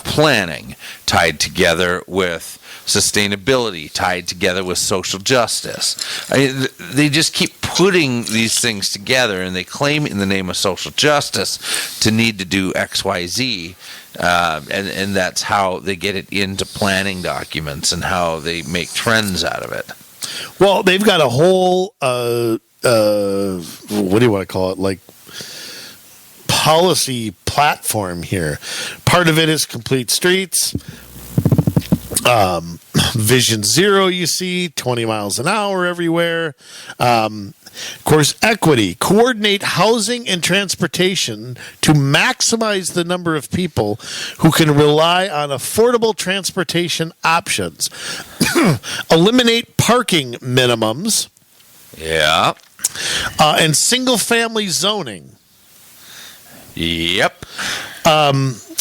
planning tied together with sustainability, tied together with social justice. I mean, they just keep putting these things together, and they claim in the name of social justice to need to do X, Y, Z, and that's how they get it into planning documents and how they make trends out of it. Well, they've got a whole what do you want to call it? Like policy platform here. Part of it is complete streets. Vision Zero, you see 20 miles an hour everywhere. Of course, equity, coordinate housing and transportation to maximize the number of people who can rely on affordable transportation options. Eliminate parking minimums. Yeah. And single family zoning. Yep.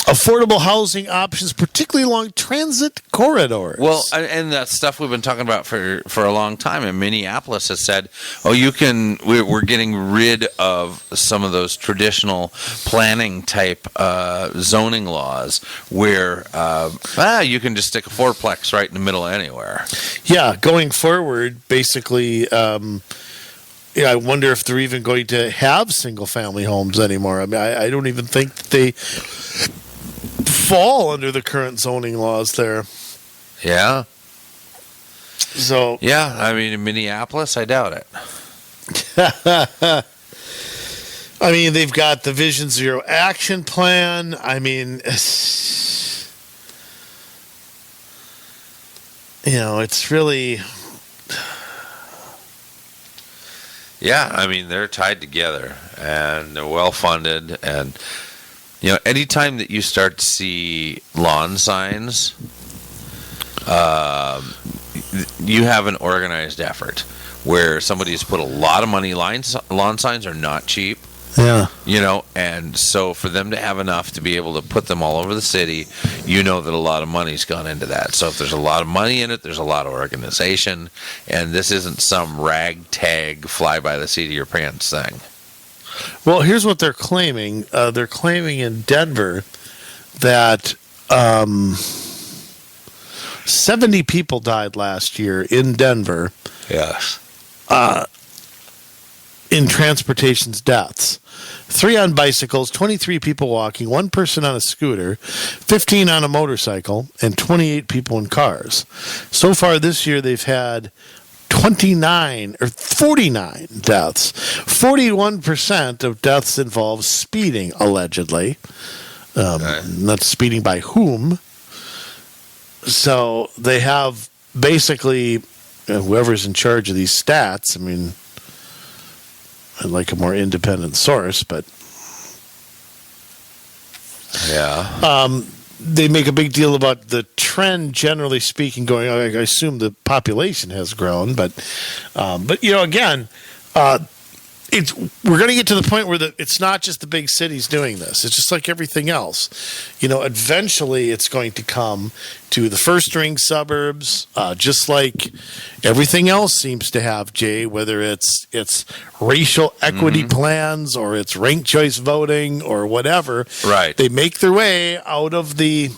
Affordable housing options, particularly along transit corridors. Well, and that's stuff we've been talking about for a long time. And Minneapolis has said, "Oh, we're getting rid of some of those traditional planning type zoning laws where you can just stick a fourplex right in the middle of anywhere." Yeah, going forward, basically. I wonder if they're even going to have single-family homes anymore. I mean, I don't even think that they fall under the current zoning laws there. Yeah. So. Yeah, I mean, in Minneapolis, I doubt it. I mean, they've got the Vision Zero action plan. I mean, it's really... Yeah, I mean, they're tied together and they're well funded. And, anytime that you start to see lawn signs, you have an organized effort where somebody's put a lot of money. Lawn signs are not cheap. Yeah. And so for them to have enough to be able to put them all over the city, that a lot of money's gone into that. So if there's a lot of money in it, there's a lot of organization, and this isn't some ragtag fly by the seat of your pants thing. Well, here's what they're claiming. They're claiming in Denver that 70 people died last year in Denver. Yes. In transportation's deaths. 3 on bicycles, 23 people walking, 1 person on a scooter, 15 on a motorcycle, and 28 people in cars. So far this year, they've had 49 deaths. 41% of deaths involve speeding, allegedly. Not speeding by whom. So they have basically whoever's in charge of these stats. I mean, I'd like a more independent source, but yeah. They make a big deal about the trend, generally speaking, going. I assume the population has grown, but again, we're going to get to the point where it's not just the big cities doing this. It's just like everything else. Eventually it's going to come to the first-ring suburbs, just like everything else seems to have, Jay, whether it's racial equity plans or it's ranked choice voting or whatever. Right. They make their way out of the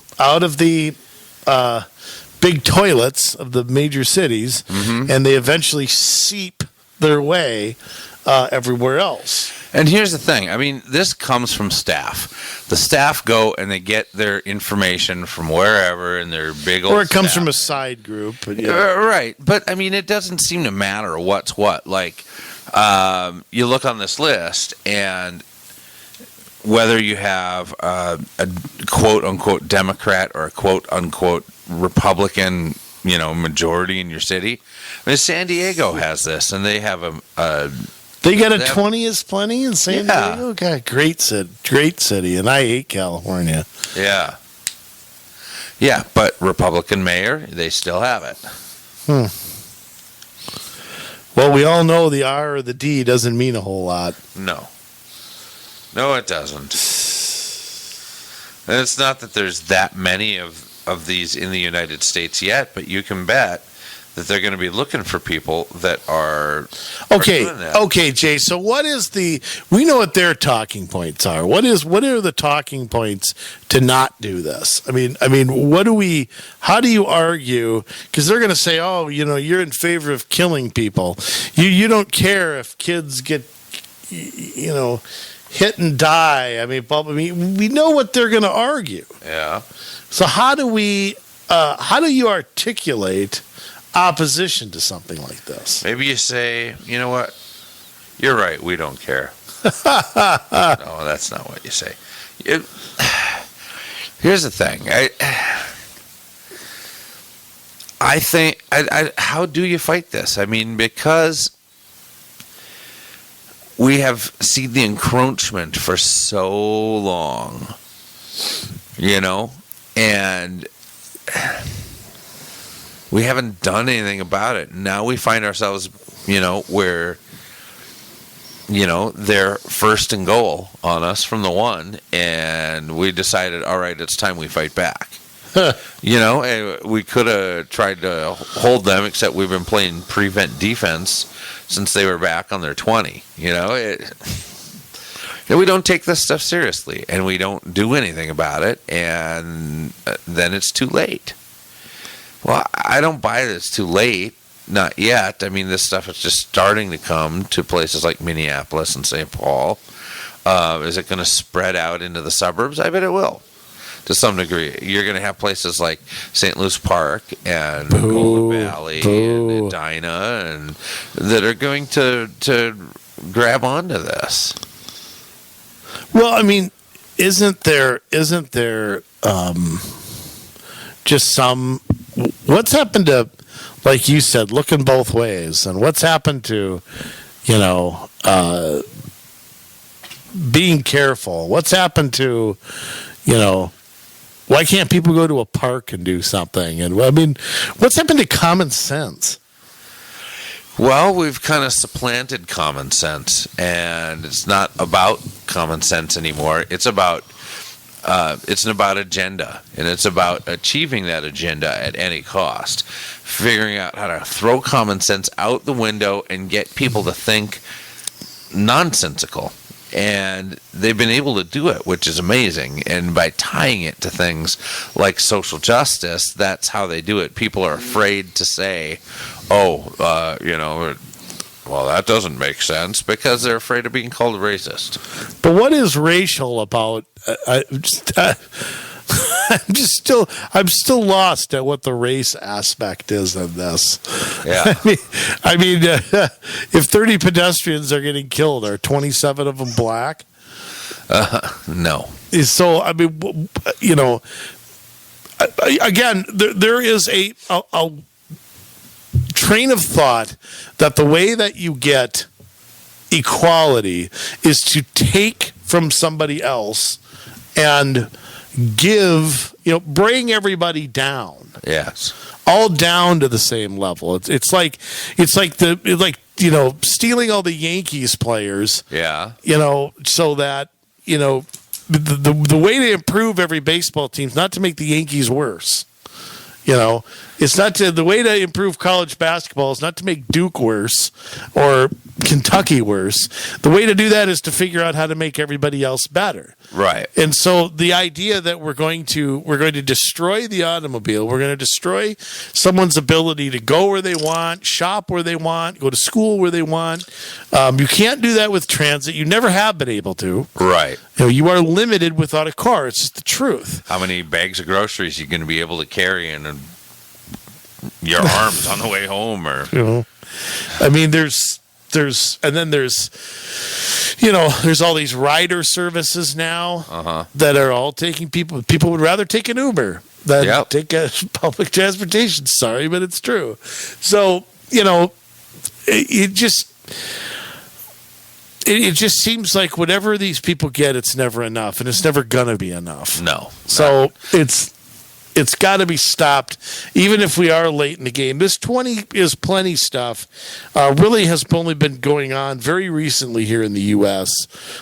big toilets of the major cities, and they eventually seep their way everywhere else. And here's the thing. I mean, this comes from staff. The staff go and they get their information from wherever in their big old Or it comes staff. from a side group. But right. But, I mean, it doesn't seem to matter what's what. Like, you look on this list, and whether you have a quote-unquote Democrat or a quote-unquote Republican, majority in your city. I mean, San Diego has this, and they have they got a 20 is plenty in San Diego? God, great city, and I hate California. Yeah. Yeah, but Republican mayor, they still have it. Well, we all know the R or the D doesn't mean a whole lot. No, it doesn't. And it's not that there's that many of these in the United States yet, but you can bet that they're going to be looking for people that are Okay, doing that. okay, Jay. So what is we know what their talking points are. What are the talking points to not do this? I mean, how do you argue? Because they're going to say, oh, you're in favor of killing people. You don't care if kids get, hit and die. I mean, we know what they're going to argue. Yeah. So how do you articulate opposition to something like this? Maybe you say, you know what? You're right. We don't care. No, that's not what you say. Here's the thing. I think, how do you fight this? I mean, because we have seen the encroachment for so long, and we haven't done anything about it. Now we find ourselves, where, they're first and goal on us from the one, and we decided, all right, it's time we fight back. And we could have tried to hold them, except we've been playing prevent defense since they were back on their 20. We don't take this stuff seriously, and we don't do anything about it, and then it's too late. Well, I don't buy that it's too late. Not yet. I mean, this stuff is just starting to come to places like Minneapolis and St. Paul. Is it going to spread out into the suburbs? I bet it will, to some degree. You're going to have places like St. Louis Park and Golden Valley and Edina, and that are going to grab onto this. Well, I mean, isn't there just some? What's happened to, like you said, looking both ways, and what's happened to, being careful? What's happened to, why can't people go to a park and do something? And I mean, what's happened to common sense? Well, we've kind of supplanted common sense, and it's not about common sense anymore. It's about agenda, and it's about achieving that agenda at any cost. Figuring out how to throw common sense out the window and get people to think nonsensical. And they've been able to do it, which is amazing. And by tying it to things like social justice, that's how they do it. People are afraid to say, well, that doesn't make sense, because they're afraid of being called racist. But what is racial about? I'm still lost at what the race aspect is of this. Yeah. I mean, if 30 pedestrians are getting killed, are 27 of them black? No. So, I mean, again, there is a train of thought that the way that you get equality is to take from somebody else and bring everybody down. Yes. All down to the same level. It's like stealing all the Yankees players. Yeah. So that the way to improve every baseball team is not to make the Yankees worse. It's not the way to improve college basketball is not to make Duke worse or Kentucky worse. The way to do that is to figure out how to make everybody else better. Right. And so the idea that we're going to destroy the automobile, we're going to destroy someone's ability to go where they want, shop where they want, go to school where they want. You can't do that with transit. You never have been able to. Right. You are limited without a car. It's just the truth. How many bags of groceries are you going to be able to carry in your arms on the way home? Or I mean, there's all these rider services now that are all taking people. People would rather take an Uber than take a public transportation. Sorry, but it's true. So it just seems like whatever these people get, it's never enough, and it's never gonna be enough. No. So it's It's got to be stopped, even if we are late in the game. This 20 is plenty stuff really has only been going on very recently here in the U.S.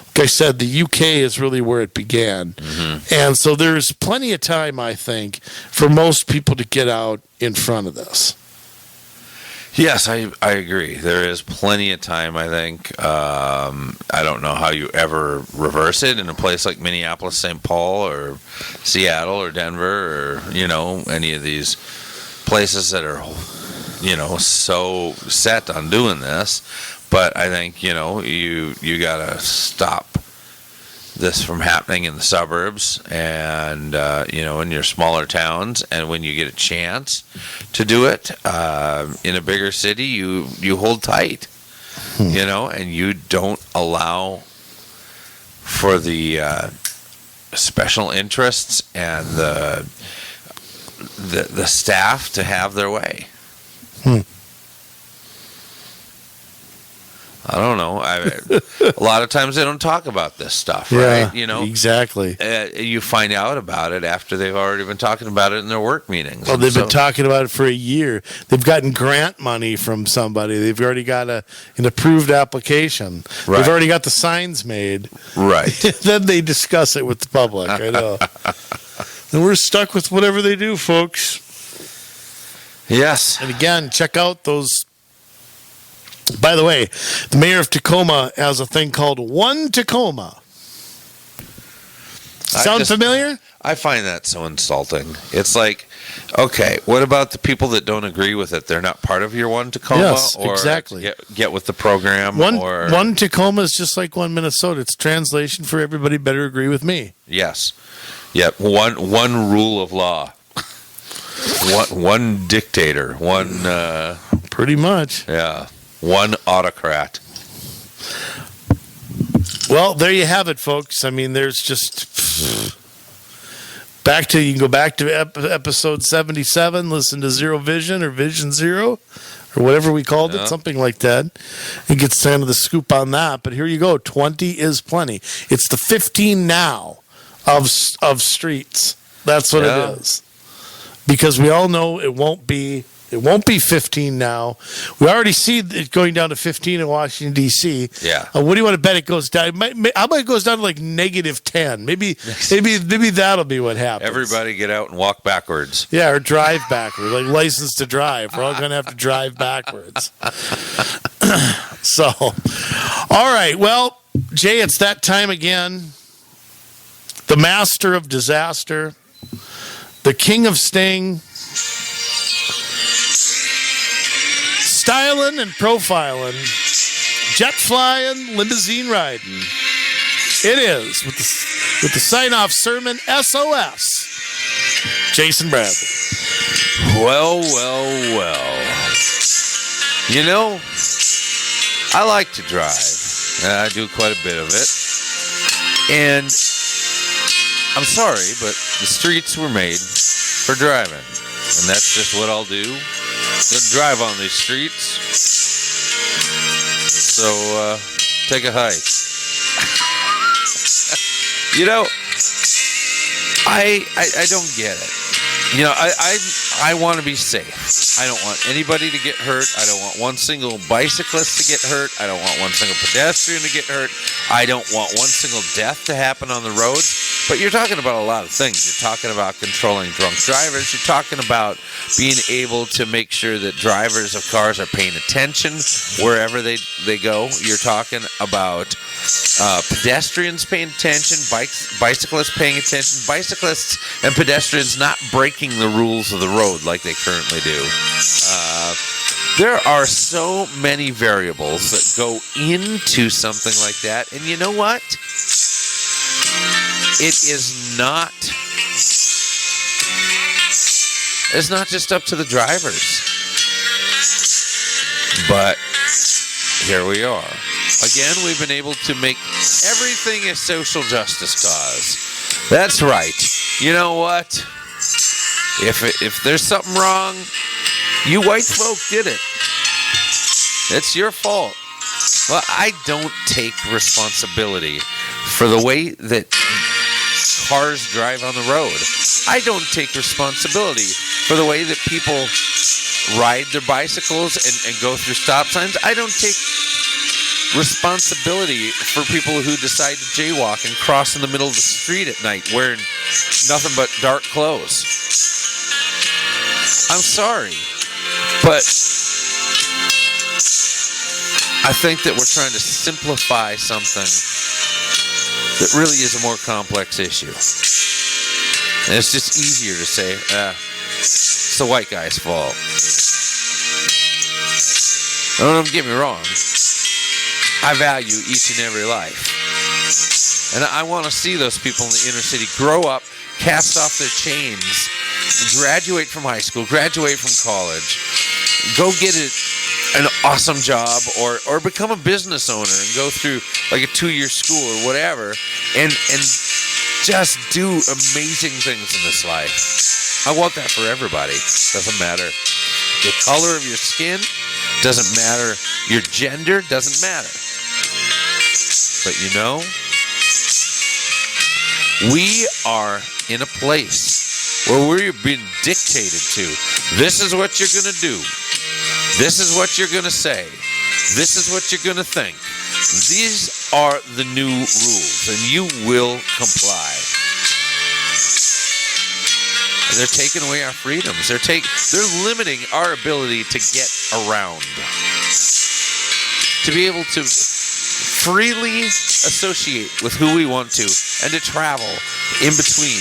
Like I said, the U.K. is really where it began. Mm-hmm. And so there's plenty of time, I think, for most people to get out in front of this. Yes, I agree. There is plenty of time, I think. I don't know how you ever reverse it in a place like Minneapolis, St. Paul, or Seattle, or Denver, or, any of these places that are, so set on doing this. But I think, you got to stop this from happening in the suburbs and in your smaller towns, and when you get a chance to do it in a bigger city, you hold tight, and you don't allow for the special interests and the staff to have their way. I don't know. A lot of times they don't talk about this stuff, right? Exactly. You find out about it after they've already been talking about it in their work meetings. Well, they've been talking about it for a year. They've gotten grant money from somebody. They've already got an approved application. Right. They've already got the signs made. Right. Then they discuss it with the public. I know. And we're stuck with whatever they do, folks. Yes. And again, check out those. By the way, the mayor of Tacoma has a thing called One Tacoma. Sound familiar? I find that so insulting. It's like, okay, what about the people that don't agree with it? They're not part of your One Tacoma? Yes, or exactly. Get with the program? One Tacoma is just like one Minnesota. It's translation for everybody better agree with me. Yes. Yep. One rule of law. One dictator. One... Pretty much. Yeah. One autocrat. Well, there you have it, folks. I mean, there's just you can go back to episode 77, listen to Zero Vision or Vision Zero or whatever we called it, something like that. It gets kind of the scoop on that. But here you go. 20 is plenty. It's the 15 now of streets. That's what it is. Because we all know it won't be 15 now. We already see it going down to 15 in Washington, D.C. Yeah. What do you want to bet it goes down? How about it goes down to like -10? Maybe that'll be what happens. Everybody get out and walk backwards. Yeah, or drive backwards, like license to drive. We're all going to have to drive backwards. So, all right. Well, Jay, it's that time again. The master of disaster, the king of sting, styling and profiling, jet flying, limousine riding. It is with the sign-off sermon SOS. Jason Bradley. Well. I like to drive. I do quite a bit of it. And I'm sorry, but the streets were made for driving. And that's just what I'll do. Gonna drive on these streets. So, take a hike. I don't get it. I want to be safe. I don't want anybody to get hurt. I don't want one single bicyclist to get hurt. I don't want one single pedestrian to get hurt. I don't want one single death to happen on the roads. But you're talking about a lot of things. You're talking about controlling drunk drivers. You're talking about being able to make sure that drivers of cars are paying attention wherever they go. You're talking about pedestrians paying attention, bicyclists paying attention, bicyclists and pedestrians not breaking the rules of the road like they currently do. There are so many variables that go into something like that. And you know what? It's not just up to the drivers. But here we are. Again, we've been able to make everything a social justice cause. That's right. You know what? If there's something wrong, you white folk did it. It's your fault. Well, I don't take responsibility for the way that cars drive on the road. I don't take responsibility for the way that people ride their bicycles and go through stop signs. I don't take responsibility for people who decide to jaywalk and cross in the middle of the street at night wearing nothing but dark clothes. I'm sorry, but I think that we're trying to simplify something that really is a more complex issue. And it's just easier to say, it's the white guy's fault. Don't get me wrong. I value each and every life. And I want to see those people in the inner city grow up, cast off their chains, graduate from high school, graduate from college, go get an awesome job or become a business owner and go through like a 2-year school or whatever and just do amazing things in this life. I want that for everybody. Doesn't matter the color of your skin, doesn't matter your gender, doesn't matter. But you know, we are in a place where we're being dictated to. This is what you're going to do. This is what you're going to say. This is what you're going to think. These are the new rules, and you will comply. They're taking away our freedoms. They're limiting our ability to get around. To be able to freely associate with who we want to and to travel in between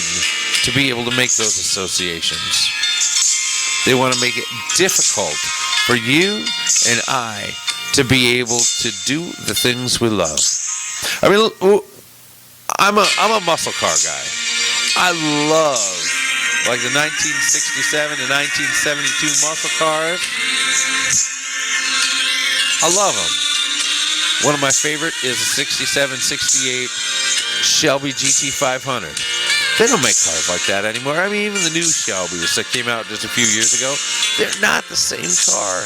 to be able to make those associations. They want to make it difficult for you and I to be able to do the things we love. I mean, I'm a muscle car guy. I love like the 1967 to 1972 muscle cars. I love them. One of my favorite is a 67, 68 Shelby GT500. They don't make cars like that anymore. I mean, even the new Shelbys that came out just a few years ago, they're not the same car.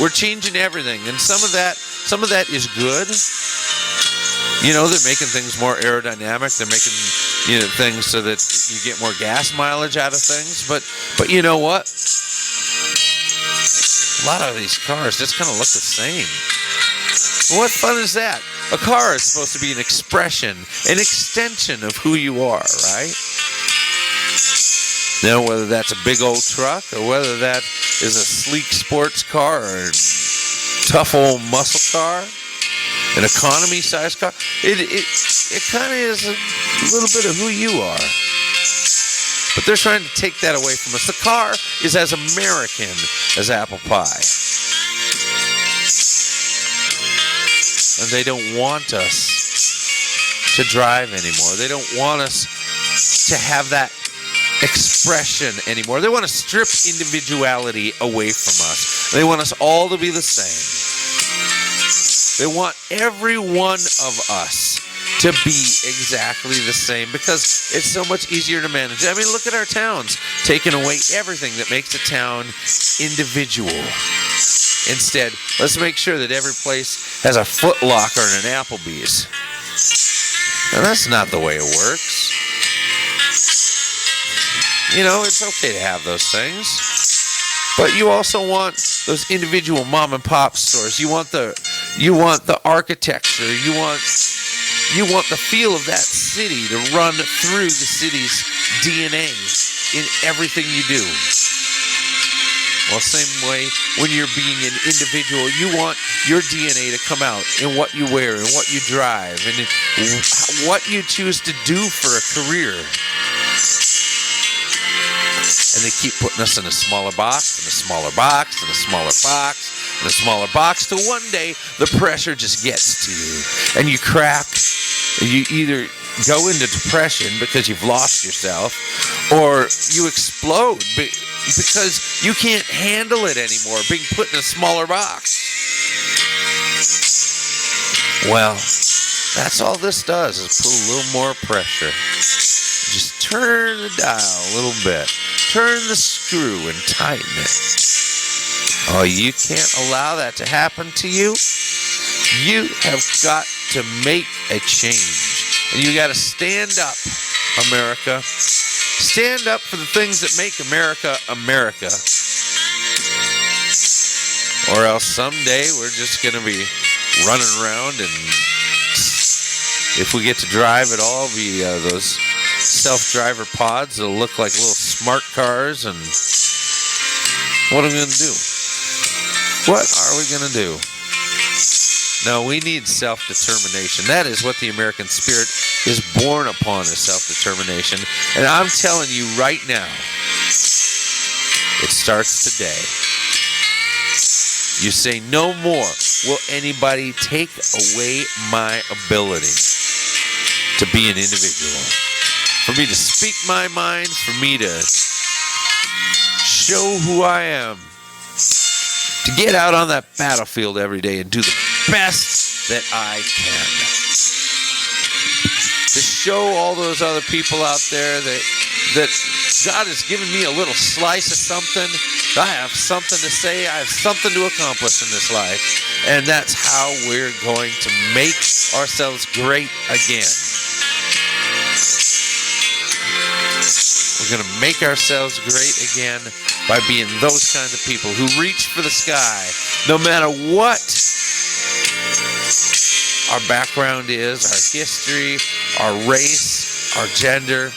We're changing everything, and some of that is good. You know, they're making things more aerodynamic. They're making, things so that you get more gas mileage out of things. But you know what? A lot of these cars just kind of look the same. What fun is that? A car is supposed to be an expression, an extension of who you are, right? Now, whether that's a big old truck or whether that is a sleek sports car or a tough old muscle car, an economy-sized car, it kind of is a little bit of who you are. But they're trying to take that away from us. The car is as American as apple pie. And they don't want us to drive anymore. They don't want us to have that expression anymore. They want to strip individuality away from us. They want us all to be the same. They want every one of us to be exactly the same because it's so much easier to manage. I mean, look at our towns, taking away everything that makes a town individual. Instead, let's make sure that every place has a Foot Locker and an Applebee's. Now, that's not the way it works. It's okay to have those things. But you also want those individual mom and pop stores. You want the architecture. You want the feel of that city to run through the city's DNA in everything you do. Well, same way when you're being an individual, you want your DNA to come out in what you wear and what you drive and in what you choose to do for a career. And they keep putting us in a smaller box, and a smaller box, and a smaller box, and a smaller box, till one day the pressure just gets to you, and you crack. You either go into depression because you've lost yourself, or you explode because you can't handle it anymore, being put in a smaller box. Well, that's all this does, is put a little more pressure. Just turn the dial a little bit. Turn the screw and tighten it. Oh, you can't allow that to happen to you? You have got to make a change. And you got to stand up, America. Stand up for the things that make America, America. Or else someday we're just going to be running around, and if we get to drive at all, be those self-driver pods that'll look like little smart cars. And what are we going to do? What are we going to do? No, we need self-determination. That is what the American spirit is born upon, is self-determination. And I'm telling you right now, it starts today. You say, no more will anybody take away my ability to be an individual. For me to speak my mind, for me to show who I am, to get out on that battlefield every day and do the best that I can. To show all those other people out there that God has given me a little slice of something. I have something to say. I have something to accomplish in this life. And that's how we're going to make ourselves great again. We're going to make ourselves great again by being those kinds of people who reach for the sky, no matter what our background is, our history, our race, our gender.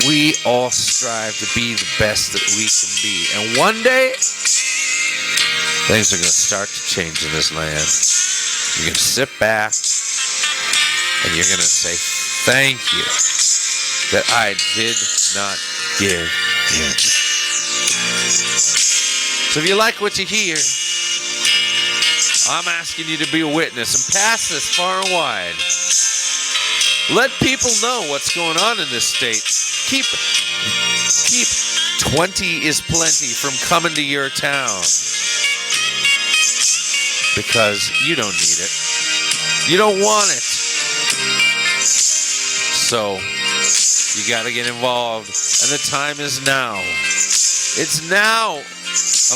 We all strive to be the best that we can be. And one day, things are going to start to change in this land. You're going to sit back and you're going to say, thank you that I did not give in. So if you like what you hear, I'm asking you to be a witness and pass this far and wide. Let people know what's going on in this state. Keep 20 is plenty from coming to your town, because you don't need it. You don't want it. So you got to get involved, and the time is now. It's now,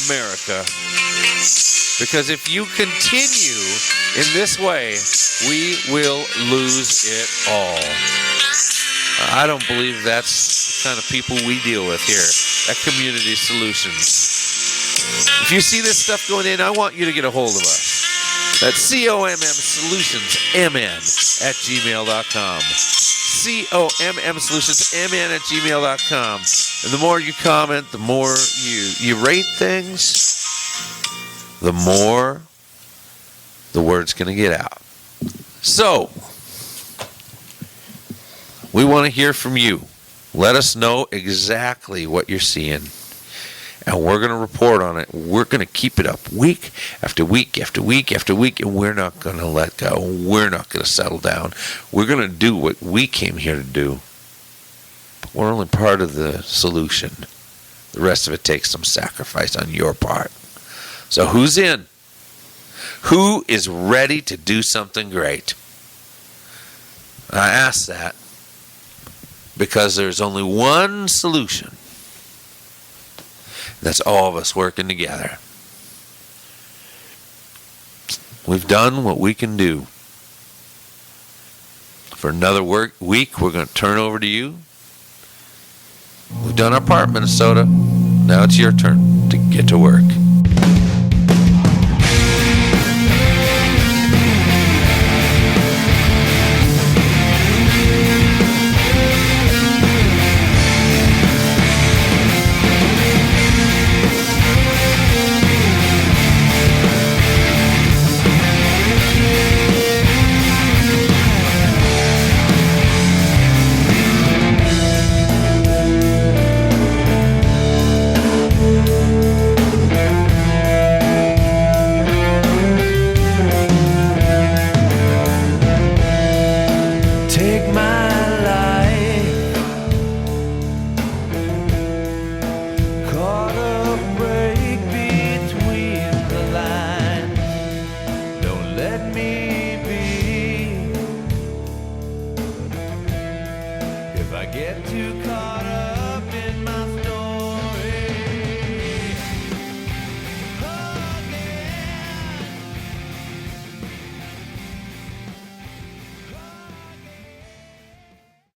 America. Because if you continue in this way, we will lose it all. I don't believe that's the kind of people we deal with here at Community Solutions. If you see this stuff going in, I want you to get a hold of us. That's COMMsolutionsMN@gmail.com. COMMsolutionsMN@gmail.com. And the more you comment, the more you rate things, the more the word's going to get out. So, we want to hear from you. Let us know exactly what you're seeing, and we're going to report on it. We're going to keep it up week after week after week after week, and we're not going to let go. We're not going to settle down. We're going to do what we came here to do. But we're only part of the solution. The rest of it takes some sacrifice on your part. So who's in? Who is ready to do something great? I ask that because there's only one solution. That's all of us working together. We've done what we can do. For another week, we're going to turn over to you. We've done our part, Minnesota. Now it's your turn to get to work.